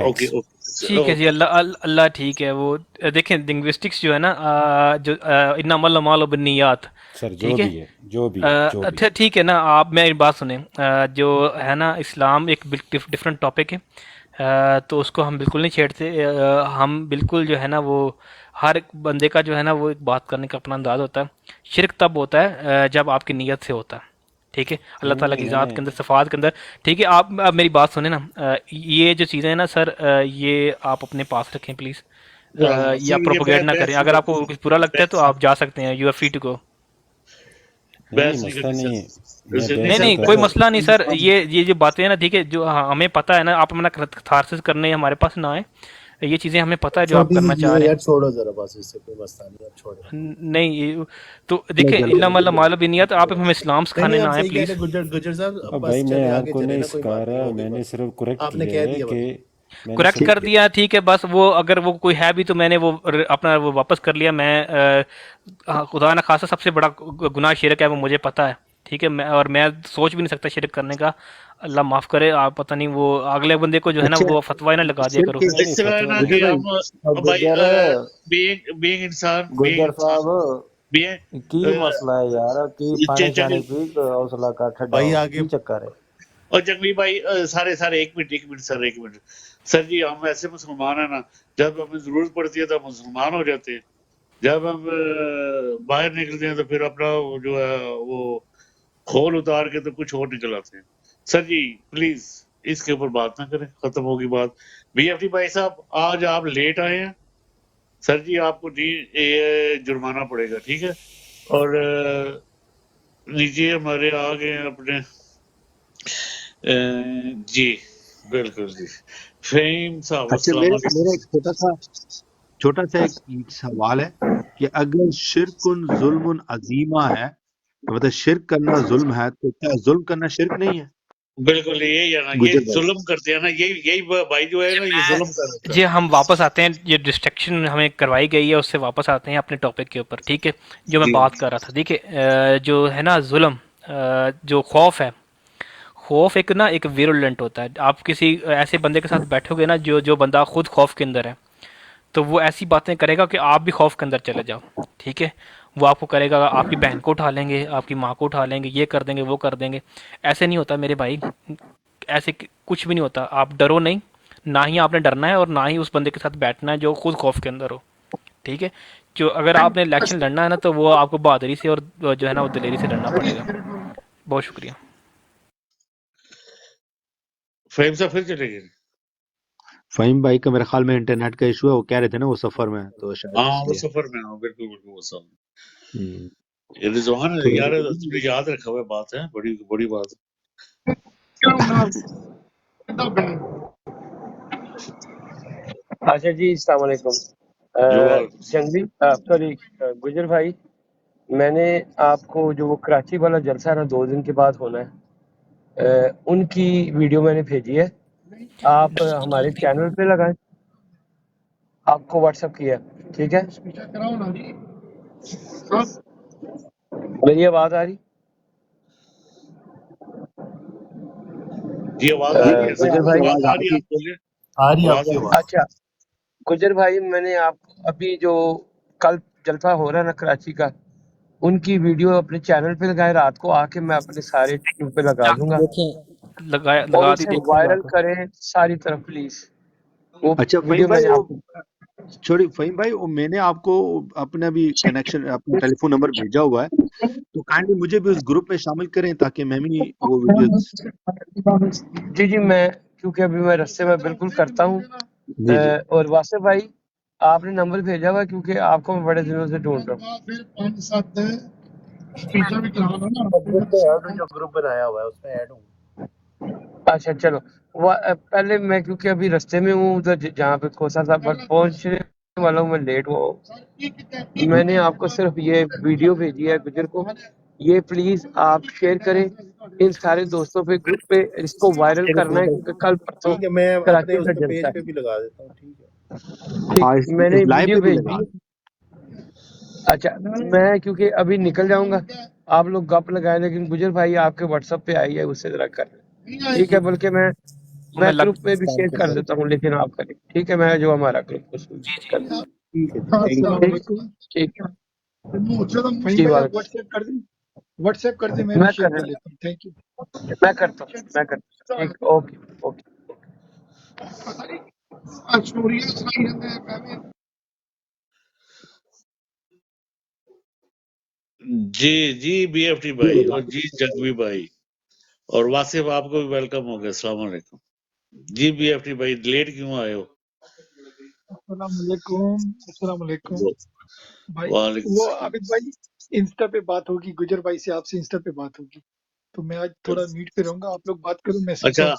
Okay thanks. ओके ठीक है जी, ओके। अल्लाह ठीक है। वो देखें लिंग्विस्टिक्स जो है ना, जो इन्नमल अमालु बिन्नियात, सर जो ठीक है। भी है, जो भी है, जो भी अच्छा ठीक है ना, आप मेरी बात सुने। जो है ना इस्लाम एक डिफरेंट टॉपिक है। तो उसको हम बिल्कुल नहीं छेड़ते। हम बिल्कुल जो है ना वो हर एक बंदे का जो है ना वो एक बात करने का अपना अंदाज होता है। शिरक तब होता है जब आपकी नीयत से होता है, ठीक है, अल्लाह नहीं ताला नहीं की ज़ात मैंने के अंदर, सिफ़ात के अंदर। ठीक है, आप मेरी बात सुने ना। ये जो चीज़ें हैं ना सर, ये आप अपने पास रखें प्लीज़। हाँ या सर, ये प्रोपोगेट ना करें। बहस नहीं अगर करते आपको सर, कुछ बुरा लगता है तो बहस आप जा सकते हैं, you are free to go. नहीं नहीं बहस नहीं मसला करते नहीं सर। है, मैं नहीं नहीं बहस सर, नहीं नहीं, कर कोई रहा। मसला नहीं सर। ये जो बातें हैं ना, ठीक है, जो हमें पता है ना, आप अपना कैथारसिस करने हमारे पास ना आए। ये चीज़ें हमें पता है जो आप छोटी सी करना चीज चाह है रहे यार, हैं। छोड़ो जरा, बस इससे कोई मसला नहीं, अब छोड़ो। नहीं तो देखें, इन्नमल अमालु बिन्नियात, आप हमें इस्लाम नहीं सिखाने नहीं, ना आप आए सही कह रहे प्लीज़। हैं गुज्जर गुज्जर साहब, अब अब भाई बस मैं चले आगे आपको चले नहीं ना, कोई सिखा बात नहीं, रहा, हो गई मैंने बात। सिर्फ करेक्ट आपने किया कह है दिया कि बस। मैंने करेक्ट सिर्फ कर दिया, ठीक है। बस वो अगर वो कोई है भी तो मैंने वो अपना वो वापस कर लिया। मैं खुदा न खासा सबसे बड़ा गुनाह शिरक है, वो मुझे पता है, ठीक है। मैं सोच भी नहीं सकता शिरक करने का। अल्लाह माफ़ करे। आप पता नहीं वो अगले बंदे को जो है ना अच्छा, वो फतवा ही ना लगा दिया सिर करो। के नहीं इस नहीं तरह है फतवा ना नहीं। गुजर कि भाई, हम भाई गुजर बीइंग इंसान, गुजर साहब की बीइंग मसला है यार, की पानी शानी पी के हौसला का ठंडा भाई हो, आगे। की चक्कर है। और जंगली भाई सारे सारे एक मिनट सर, एक मिनट सर जी। हम ऐसे मुसलमान है ना, जब हमें जरूरत पड़ती है तो हम मुसलमान हो जाते हैं, जब हम बाहर निकलते हैं तो फिर अपना वो जो है वो खोल उतार के तो कुछ और निकल आते हैं। सर जी प्लीज इसके ऊपर बात ना करें, खत्म होगी बात। बीएफटी भाई साहब, आज आप लेट आए हैं, सर जी आपको ये जुर्माना पड़ेगा, ठीक है। और नीचे हमारे आ गए हैं अपने जी, बिल्कुल जी, फ़हीम साहब अच्छा, अस्सलाम मेरा मेरा वालेकुम। एक छोटा सा एक सवाल है कि अगर शिरकुन जुल्मुन अजीमा है, तो मतलब शिरक करना जुल्म है, तो क्या जुल्म करना शिरक नहीं है? बिल्कुल यही है ना, ये गुजर भाई, ज़ुल्म करते हैं ना, यही यही भाई जो है ना, ये ज़ुल्म कर रहा जी है। हम वापस आते हैं, ये डिस्ट्रैक्शन हमें करवाई गई है उससे वापस आते हैं अपने टॉपिक के ऊपर, ठीक है। जो मैं जी बात कर रहा था, देखिए, जो है ना जुल्म, जो खौफ है, खौफ एक ना एक विरुलेंट होता है। आप किसी ऐसे बंदे के साथ बैठोगे ना जो जो बंदा खुद खौफ के अंदर है, तो वो ऐसी बातें करेगा कि आप भी खौफ के अंदर चले जाओ, ठीक है। वो आपको करेगा, आपकी बहन को उठा लेंगे, आपकी माँ को उठा लेंगे, ये कर देंगे, वो कर देंगे। ऐसे नहीं होता मेरे भाई, ऐसे कुछ भी नहीं होता। आप डरो नहीं, ना ही आपने डरना है और ना ही उस बंदे के साथ बैठना है जो खुद खौफ के अंदर हो, ठीक है। जो अगर आपने इलेक्शन लड़ना है ना, तो वो आपको बहादुरी से और जो है ना वो दिलेरी से लड़ना पड़ेगा। बहुत शुक्रिया। फ़हीम साहब फिर चले गए। फहीम भाई का मेरे ख्याल में इंटरनेट का इशू है, वो कह रहे थे ना वो सफर में है, तो शायद हाँ, वो इसलिए। सफ़र में हाँ, बिल्कुल, बिल्कुल वो सब। हम्म, ये रिज़वान तो यार तुमने याद रखा हुआ बात है, बड़ी बड़ी बात है। अच्छा जी, अस्सलाम वालेकुम। जो वालेकुम सलाम। जंगली सॉरी, गुजर भाई, मैंने आपको जो वो कराची वाला जलसा है ना 2 दिन के बाद होना है, उनकी वीडियो मैंने भेजी है। आप हमारे चैनल पे लगाएं, आपको व्हाट्सएप किया है, ठीक है। मेरी आवाज़ आ रही? जी आवाज़ आ रही है सर, गुजर आपकी भाई, आवाज़ आवाज आ आ रही है, रही आप बोलिए, आ रही है आवाज़ आपकी आ रही है। आवाज। अच्छा गुजर भाई, मैंने आपको अभी जो कल जलसा हो रहा है ना कराची का, उनकी वीडियो अपने चैनल पे लगाए, रात को आके मैं अपने सारे टीम पे लगा दूंगा और लगा दी, उसे देखूंगा वायरल आके। करें सारी तरफ प्लीज। वो अच्छा फहीम वीडियो भाई, मैंने वो आपको छोड़ी फहीम भाई, वो मैंने आपको अपना भी कनेक्शन, अपना टेलीफोन नंबर भेजा हुआ है, तो काइंडली मुझे भी उस ग्रुप में शामिल करें ताकि मैं भी वो वीडियोस। जी जी, मैं क्योंकि अभी मैं रास्ते में बिल्कुल करता हूँ। जी जी। और वासिफ भाई, आपने नंबर भेजा हुआ है क्योंकि आपको मैं बड़े दिनों से ढूंढ रहा ग्रुप पे ऐड हूँ, जो ग्रुप बनाया हुआ है उसमें ऐड हूँ। हूँ। अच्छा चलो, पहले मैं क्योंकि अभी रास्ते में हूँ, तो जहाँ पे खोसा साहब पर पहुंच वाला हूँ, मैं लेट हुआ हूँ। मैंने आपको सिर्फ ये वीडियो भेजी है गुजर को, ये प्लीज आप शेयर करें इन सारे दोस्तों पे, ग्रुप पे इसको वायरल करना है, क्योंकि कल परसों ठीक है, मैं अपने कराची उस का पे जलसा पेज है। पे भी लगा देता हूँ। ठीक है, हाँ, ठीक, मैंने इस लाइव वीडियो पे भी भेज लगा। दी। अच्छा, मैं क्योंकि अभी निकल जाऊंगा, आप लोग गप लगाए, लेकिन गुजर भाई आपके व्हाट्सएप पे आई है, उससे जरा कर लें। ठीक है, बल्कि मैं लग ग्रुप पे भी काम शेयर कर करने देता हूँ, लेकिन आप करें। ठीक है, मैं जो हमारा ग्रुप उसमें जी शेयर जी कर देता ठीक है जी, हूँ। Thank you. ठीक है, फहीम जी भाई आप वालेकुम। व्हाट्सएप कर दें, मैं भी मैं शेयर कर कर लेता हूँ। Thank you. मैं करता हूँ। ठीक, ओके ओके। जी जी बीएफटी भाई और जी जगवी भाई और वासिफ आपको भी वेलकम हो गया। अस्सलाम वालेकुम जी बीएफटी भाई, लेट क्यों आए हो? अस्सलाम वालेकुम भाई। वालेकुम वो सलाम। आबिद भाई, इंस्टा पे बात होगी, गुजर भाई से आपसे इंस्टा पे बात होगी, तो मैं आज थोड़ा म्यूट पे रहूंगा, आप लोग बात करो, मैं अच्छा, सोता हूँ।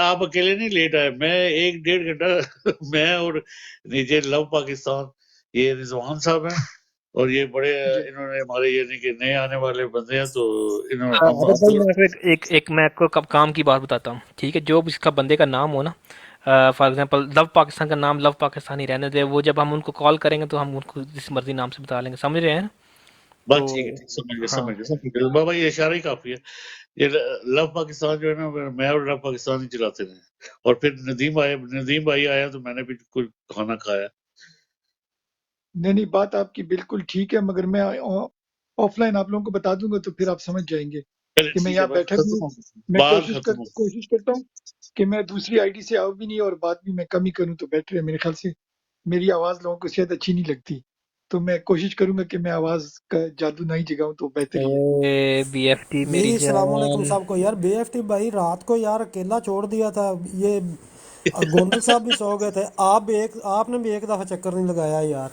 आप अकेले नहीं लेट आए, मैं 1-1.5 घंटा मैं और नीचे लव पाकिस्तान, ये रिजवान साहब हैं और ये बड़े जी इन्होंने हमारे यानी कि नए आने वाले बंदे हैं, तो इन्होंने हम आबिद भाई, आपको मैं आपको एक मैं आपको काम की बात बताता हूँ, ठीक है? जो भी इसका बंदे का नाम हो ना, फॉर एग्जांपल लव पाकिस्तान का नाम लव पाकिस्तान ही रहने दे, वो जब हम उनको कॉल करेंगे तो हम उनको जिस मर्जी नाम से बता लेंगे, समझ रहे हैं ना? बस तो ठीक है, ठीक समझ गए, हाँ, समझ गए बाबा, ये इशारा ही काफी है। ये लव पाकिस्तान जो है ना, मैं और लव पाकिस्तान ही चलाते रहे और फिर नदीम भाई आया तो मैंने भी कुछ खाना खाया। नहीं, बात आपकी बिल्कुल ठीक है, मगर मैं ऑफलाइन आप लोगों को बता दूंगा, तो फिर आप समझ जाएंगे चले कि मैं ठीक है, यहाँ बस बैठा भी खत्म हूँ। हो गई, मैं बात खत्म हो कोशिश करता हूँ कि मैं दूसरी आईडी से आऊँ भी नहीं, और बात भी मैं कम ही करूँ तो बेटर है। मेरे ख्याल से मेरी आवाज़ लोगों को शायद अच्छी नहीं लगती, तो मैं कोशिश करूंगा कि मैं आवाज़ का जादू नहीं जगाऊं, तो बेहतर ही है। बीएफटी जी मेरी सलामुअलैकुम जान। साहब को यार, बीएफटी भाई रात को यार अकेला छोड़ दिया था ये। गोंदल साहब भी सो गए थे, आपने भी एक दफ़ा चक्कर नहीं लगाया यार।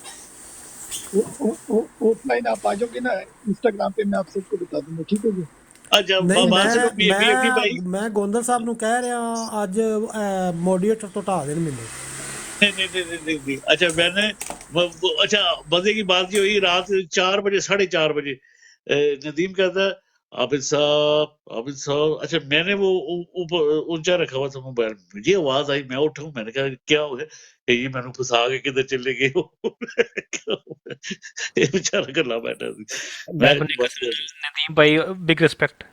ऑफलाइन आप आ जाओगे ना इंस्टाग्राम पे, मैं आप सबको बता दूंगा। ठीक है जी। अच्छा नहीं, बात सुनो बीएफटी भाई, मैं गोंदल साहब ਨੂੰ ਕਹਿ ਰਿਹਾ ਅੱਜ ਮੋਡੀਏਟਰ ਤੋਂ ਢਾ ਦੇਣ ਮੈਨੂੰ। नहीं। अच्छा मैंने अच्छा मजे की बात ये हुई रात 4 बजे 4:30 बजे नदीम कहता है आबिद साहब। अच्छा मैंने वो ऊपर ऊंचा रखा हुआ था मोबाइल, मुझे आवाज आई, मैं उठा हूँ, मैंने कहा क्या हो गया? ये मैंने फंसा के किधर चले गए हो? ये बेचारा गला बैठा थी। मैं बस नदीम भाई, big respect.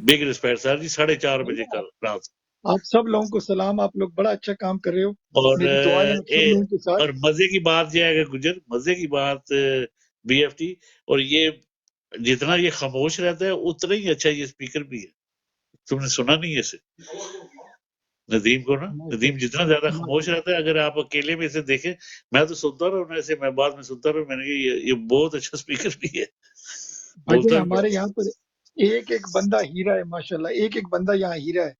Big respect sir ji, 4:30 बजे कल रात। आप सब लोगों को सलाम, आप लोग बड़ा अच्छा काम कर रहे हो, और मेरी दुआएं आप सब लोगों के साथ। और मजे की बात यह है कि गुजर, मजे की बात बीएफटी, और ये जितना ये खामोश रहता है उतना ही अच्छा ये स्पीकर भी है। तुमने सुना नहीं है इसे नदीम को ना? नदीम जितना ज्यादा खामोश रहता है, अगर आप अकेले में इसे देखें, मैं तो सुनता रहा हूँ ऐसे, मैं बाद में सुनता रहा, मैंने कहा ये बहुत अच्छा स्पीकर भी है, बोलता भाई भी हमारे बड़ा। यहाँ पर एक एक बंदा हीरा है माशाल्लाह, एक एक बंदा यहाँ हीरा है,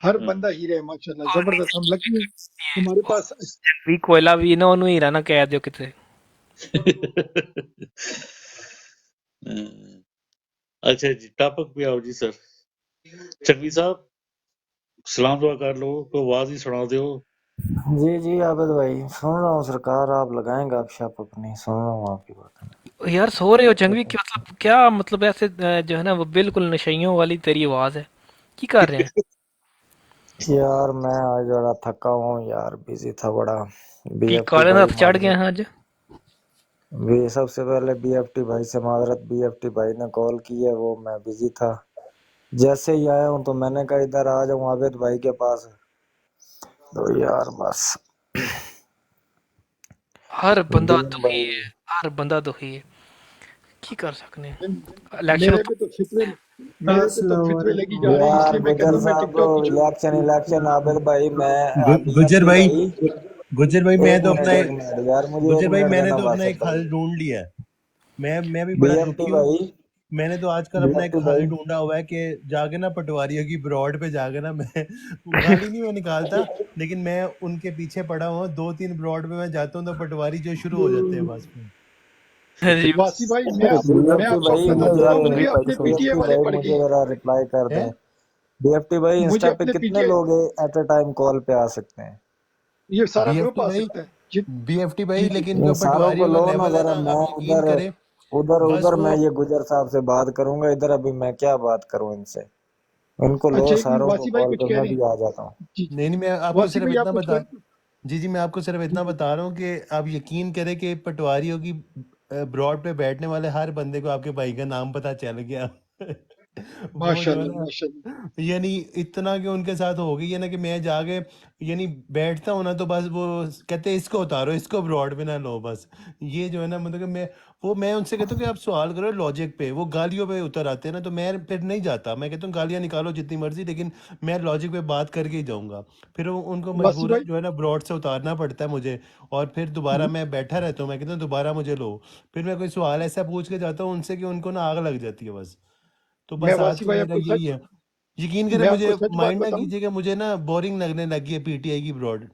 हर हाँ। बंदा हीरा है माशाल्लाह, जबरदस्त। हम लकी हैं हमारे पास। ਵੀ ਕੋਇਲਾ ਵੀ ਨਾ ਉਹਨੂੰ ਹੀਰਾ ਨਾ ਕਹਿ ਦਿਓ ਕਿਤੇ। अच्छा जी, टॉपिक पे आओ जी सर। चंगी साहब सलाम दुआ कर लो, कोई आवाज ही सुना दो। जी जी आबिद भाई, सुन रहा हूँ सरकार, आप लगाएंगे आप शप अपनी, सुन रहा हूँ आपकी बात। यार सो रहे हो जंगवी? क्या मतलब, क्या मतलब ऐसे जो है ना वो बिल्कुल नशइयों वाली तेरी आवाज है, की कर रहे हैं? यार मैं आज बड़ा थका हुआ हूँ यार, बिजी था बड़ा। की बीएफटी काले भाई नाथ चढ़ गए माजरत, हैं आज? सबसे पहले बीएफटी भाई से माजरत, बीएफटी भाई ने कॉल की है, वो मैं बिजी था। जैसे ही आया हूँ तो मैंने कहा इधर आ जाऊँ आबिद भाई के पास, तो यार बस हर बंदा दिन दुखी भाई। है, हर बंदा दुखी है, की कर सकने हैं? इलेक्शन मेरे पे तो फितरे लगी जा रहे हैं, यार इसलिए मैं कहता गुजर हूँ मैं साहब, टिकटॉक ही छोड़। इलेक्शन आबिद भाई, मैं गुजर बीएफटी भाई, भाई, गुजर भाई मैं तो अपना एक मिनट यार, मुझे एक गुजर भाई मिनट मैंने देना तो अपना वासिफ एक भाई। हल ढूंढ लिया है। मैं भी बड़ा बीएफटी दुखी हूँ। भाई, मैंने तो आजकल अपना एक बीएफटी हल भाई, ढूंढा हुआ है कि जाके ना पटवारियों की ब्रॉड पे जाके ना मैं गाली नहीं मैं निकालता, लेकिन मैं उनके पीछे पड़ा हुआ 2-3 ब्रॉड पे मैं जाता हूँ तो पटवारी जो शुरू हो जाते हैं बस में। जी। वासी भाई, मैं बीएफटी आपको भाई बताता हूँ, मुझे अपने पीटीए बीएफटी वाले भाई पड़ मुझे गई, जरा रिप्लाई कर है दें। बीएफटी भाई, मुझे इंस्टा पे अपने कितने पीटीए, लोग एट अ टाइम कॉल पे आ सकते हैं? ये सारा ग्रुप बीएफटी आ भाई, सकता है, बीएफटी भाई, लेकिन इन जो सारों पटवारी को वाला लो ना लेवल है जरा, ना, मैं आप यकीन उधर करें उधर बस उधर वो मैं ये गुजर साहब से बात करूंगा, इधर अभी मैं क्या बात करूं इनसे। इनको लो अच्छा एक मिनट, सारों को वासी भाई कॉल कुछ पे, कह मैं रहे भी हैं। आ जाता हूँ। जी जी, नहीं, मैं आपको वासी सिर्फ भाई आप इतना कुछ कह बता रहे थे? जी, मैं आपको सिर्फ जी इतना जी। बता रहा हूँ कि आप यकीन करें कि पटवारियों की ब्रॉड पे बैठने वाले हर बंदे को आपके भाई का नाम पता चल गया। वो जो है माशाल्लाह ना, माशाल्लाह। यानी इतना कि उनके साथ हो गई है ना कि मैं जाके यानी बैठता हूँ ना तो बस वो कहते हैं इसको उतारो, इसको ब्रॉड पे ना लो बस। ये जो है ना, मतलब कि मैं उनसे कहता हूँ कि आप सवाल करो लॉजिक पे, वो गालियों पे उतर आते हैं ना, तो मैं फिर नहीं जाता। मैं कहता हूँ गालियाँ निकालो जितनी मर्जी, लेकिन मैं लॉजिक पे बात करके ही जाऊँगा। फिर उनको वासी मजबूरन भाई। जो है ना ब्रॉड से उतारना पड़ता है मुझे, और फिर दोबारा मैं बैठा रहता हूँ। मैं कहता हूँ दोबारा मुझे लो। फिर मैं कोई सवाल ऐसा पूछ के जाता हूँ उनसे कि उनको ना आग लग जाती है बस। तो मैं बस वासी आजकल भाई मेरा आपको यही सच है। यकीन करें, मैं आपको मुझे सच बात माइंड ना बताऊं। कीजिएगा, मुझे ना बोरिंग लगने लगी है पीटीआई की ब्रॉड,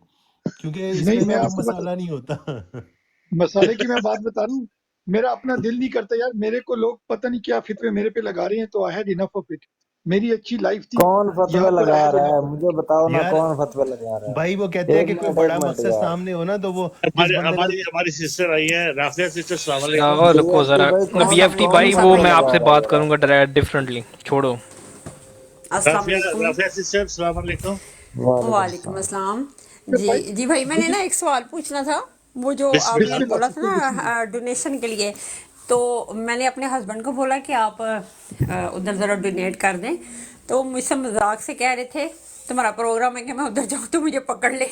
क्योंकि नहीं इसमें मैं ना वो आपको मसाला नहीं होता। मसाले की मैं बात बता रहा हूँ। मेरा अपना दिल नहीं करता यार, मेरे को लोग पता नहीं क्या फितवे मेरे पे लगा रहे हैं, तो I had enough of it. मेरी अच्छी लाइफ थी, कौन यहाँ फतवे पर आई लगा हैड रहा इनफ है, ऑफ मुझे बताओ ना, यार कौन फतवे लगा रहा भाई, वो कहते है? हैं एक कि कोई मिनट एक बड़ा मिनट मकसद यार। सामने हो ना, तो वो जिस हमारे बंदे ने हमारी हमारी सिस्टर आई है, राफिया सिस्टर, सलाम अलैकुम। रुको बीएफटी ज़रा, भाई कौन बीएफटी कौन भाई वो फतवे मैं लगा आपसे रहा है बात जरा? करूंगा डिफरेंटली, छोड़ो। अस्सलाम राफिया वालेकुम। राफिया सिस्टर, सलाम अलैकुम। वालेकुम वालेकुम सलाम। अस्सलाम। फिर जी भाई। जी भाई, मैंने गुजर ना एक सवाल पूछना था। वो जो आपने बिस्मिल्लाह। बिस्मिल्लाह बोला था सिस्टर बिस्मिल्लाह। ना डोनेशन के लिए, तो मैंने अपने हस्बैंड को बोला कि आप उधर ज़रा डोनेट कर दें। तो मुझसे मजाक से कह रहे थे तुम्हारा प्रोग्राम है कि मैं उधर जाऊँ तो मुझे पकड़ ले,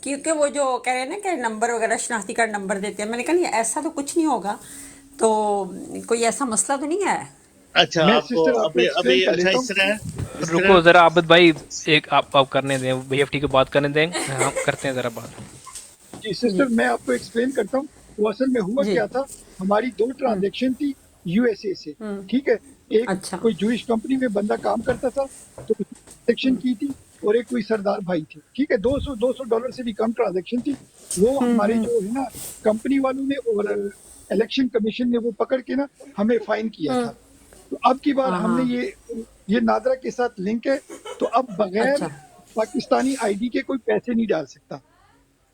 क्योंकि वो जो कह रहे हैं ना कि नंबर वगैरह शनाख्ती कार्ड नंबर देते हैं। मैंने कहा नहीं, ऐसा तो कुछ नहीं होगा, तो कोई ऐसा मसला तो नहीं है। अच्छा, मैं आपको सिस्टर आपको अभी एक्सप्लेन अभी कर अच्छा लेता इस हूँ। तरह है, इस तरह रुको ज़रा आबिद भाई, एक आप करने दें, बीएफटी की बात करने दें, हम करते हैं ज़रा बात। जी जी सिस्टर मैं आपको एक्सप्लेन करता हूँ। वो असल में हुआ जी। क्या था, हमारी दो ट्रांजैक्शन थी यूएसए से। ठीक है, एक अच्छा। कोई जूइश कंपनी में बंदा काम करता था, तो ट्रांजेक्शन की थी, और एक कोई सरदार भाई थे। ठीक है, 200 डॉलर से भी कम ट्रांजैक्शन थी। वो हमारे जो है ना कंपनी वालों ने और इलेक्शन कमीशन ने वो पकड़ के ना हमें फाइन किया था। तो अब की बार हाँ हमने हाँ। ये नादरा के साथ लिंक है, तो अब बगैर अच्छा पाकिस्तानी आईडी के कोई पैसे नहीं डाल सकता।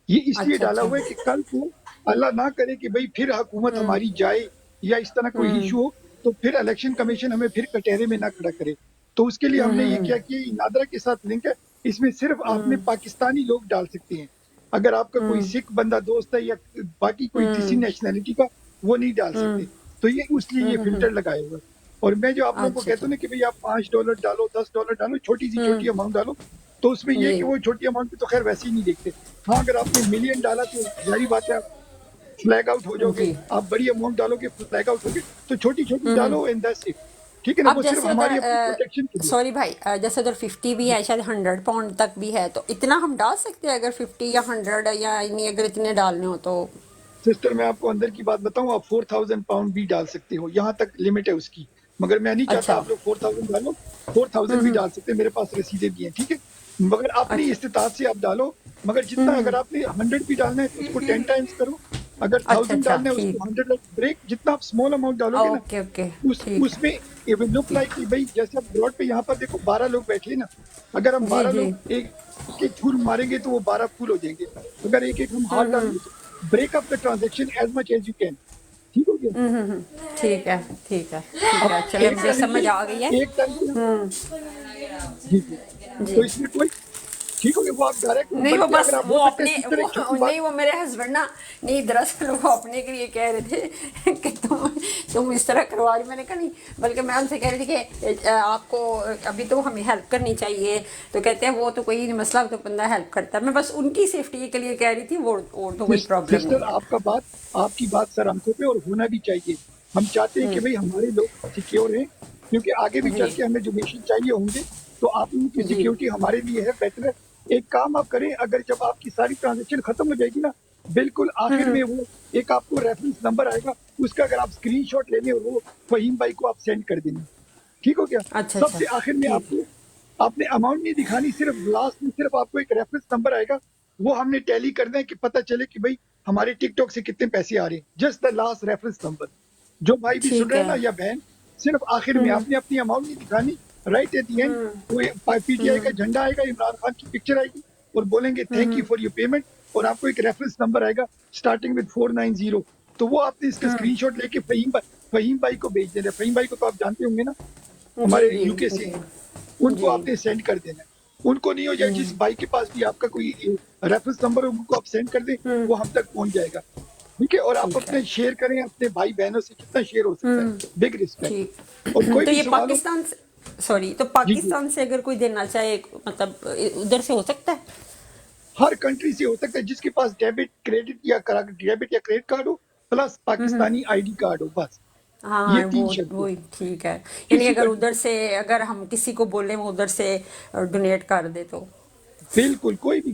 ये इसलिए अच्छा डाला अच्छा। हुआ है कि कल को अल्लाह ना करे कि भाई फिर हुकूमत हमारी जाए या इस तरह कोई इशू हो, तो फिर इलेक्शन कमीशन हमें फिर कटहरे में ना खड़ा करे। तो उसके लिए हमने ये किया कि नादरा के साथ लिंक है, इसमें सिर्फ आपने पाकिस्तानी लोग डाल सकते हैं। अगर आपका कोई सिख बंदा दोस्त है या बाकी कोई किसी नेशनैलिटी का, वो नहीं डाल सकते। तो ये उसलिए ये फिल्टर लगाए हुआ है। और मैं जो आप लोगों को अच्छा कहता अच्छा। हूँ ना कि भाई आप $5 डालो, $10 डालो, छोटी सी छोटी अमाउंट डालो, तो उसमें ये है जी। कि वो छोटी अमाउंट पे तो खैर वैसे ही नहीं देखते। हाँ, अगर आपने मिलियन डाला तो जाहिर बात है आप फ्लैग आउट हो जाओगे। जी। आप बड़ी अमाउंट डालोगे फ्लैग आउट होगे। तो छोटी-छोटी डालो एंड दैट्स इट। ठीक है ना? अब वो सिर्फ जैसे हमारी उधर अपनी प्रोटेक्शन के लिए। सॉरी भाई, जैसे उधर 50 भी जी, है, शायद 100 पाउंड तक भी है, तो इतना हम डाल सकते हैं अगर 50 या 100 या नहीं, अगर इतने डालने हो तो। सिस्टर मैं आपको अंदर की बात बताऊँ, आप 4000 पाउंड भी डाल सकते हो, यहाँ तक लिमिट है उसकी। मगर मैं नहीं चाहता अच्छा। आप लोग 4000 डालो, 4000 भी डाल सकते हैं, मेरे पास रसीदें भी हैं, ठीक है? मगर अपनी अच्छा इस्तिताअत से आप डालो। मगर जितना अगर आपने 100 भी डालना है तो उसको 10 टाइम्स करो। अगर अच्छा 1000 अच्छा डालना है ठीक। उसको 100 ब्रेक, जितना आप स्मॉल अमाउंट डालोगे ना, ओके ओके। उस ठीक है। उसमें इट विल लुक लाइक कि भाई जैसे आप ब्रॉड पे यहाँ पर देखो 12 लोग बैठे हैं ना, अगर हम जी 12 जी। लोग एक एक फूल मारेंगे तो वो 12 फूल हो जाएंगे। अगर एक एक हम हाथ डालेंगे तो break up the transaction as much as you can. ठीक हो गया? ठीक है ठीक है ठीक अब है, चले एक मुझे टाइम समझ आ गई है। पे एक टाइम पे जी जी, जी। तो इसमें कोई ठीक हो गया, वो आप डायरेक्ट, नहीं, वो बल्कि बस अगर आप वो हो सकते हैं अपने सिस्टर वो एक छोटी बात। नहीं, वो मेरे हस्बैंड ना, नहीं दरअसल वो अपने के लिए कह रहे थे कि तुम इस तरह करवा रही। मैंने कहा नहीं, बल्कि मैं उनसे कह रही थी कि आपको अभी तो हमें हेल्प करनी चाहिए। तो कहते हैं वो तो कोई नहीं मसला, तो बंदा हेल्प करता है। मैं बस उनकी सेफ्टी के लिए कह रही थी, वो और तो कोई प्रॉब्लम सिस्टर नहीं है। आपकी बात सर आंखों पे, और होना भी चाहिए। हम चाहते हैं कि भाई हमारे लोग सिक्योर हैं, क्योंकि आगे भी चल जी के हमें डोनेशन चाहिए होंगे। तो आप लोगों की जी। सिक्योरिटी हमारे लिए है, बेटर है। एक काम आप करें, अगर जब आपकी सारी ट्रांजेक्शन खत्म हो जाएगी ना, बिल्कुल आखिर में वो एक आपको रेफरेंस नंबर आएगा, उसका अगर आप स्क्रीनशॉट ले लें और वो फहीम भाई को आप सेंड कर देना। ठीक हो गया? अच्छा अच्छा सबसे आखिर में ठीक। आपको आपने अमाउंट नहीं दिखानी, सिर्फ लास्ट में सिर्फ आपको एक रेफरेंस नंबर आएगा, वो हमने टैली करना है कि पता चले कि भाई हमारे टिकटॉक से कितने पैसे आ रहे हैं। Just the last reference number. जो भाई भी सुन ठीक रहे हैं है। ना या बहन, सिर्फ आखिर में आपने अपनी अमाउंट नहीं दिखानी। राइट एट द एंड वो पीटीआई का झंडा आएगा, इमरान खान की पिक्चर आएगी और बोलेंगे thank you for your payment, और आपको एक रेफरेंस नंबर आएगा स्टार्टिंग विद 490, तो वो आपने इसका स्क्रीनशॉट लेके फहीम भाई को भेज देना है। फहीम भाई को तो आप जानते होंगे ना, जी हमारे जी यूके से, जी उनको जी आपने सेंड कर देना है। उनको नहीं हो जाए, जिस भाई के पास भी आपका कोई रेफरेंस नंबर हो उनको आप सेंड कर दें, वो हम तक पहुंच जाएगा। ठीक है, और आप ठीक है अपने शेयर करें अपने भाई बहनों से, जितना शेयर हो सकता है। Big respect. और ठीक कोई तो भी ये सवाल हो, पाकिस्तान सॉरी तो जी जी, पाकिस्तान से अगर कोई देना चाहे मतलब उधर से हो सकता है? हर कंट्री से हो सकता है, जिसके पास डेबिट या क्रेडिट कार्ड हो प्लस पाकिस्तानी आईडी कार्ड हो, बस ये हाँ तीन वो शर्तें। वही ठीक है। यानी किसी अगर कंट्री उधर से, से अगर हम किसी को बोले वो उधर से डोनेट कर दे तो बिल्कुल कोई भी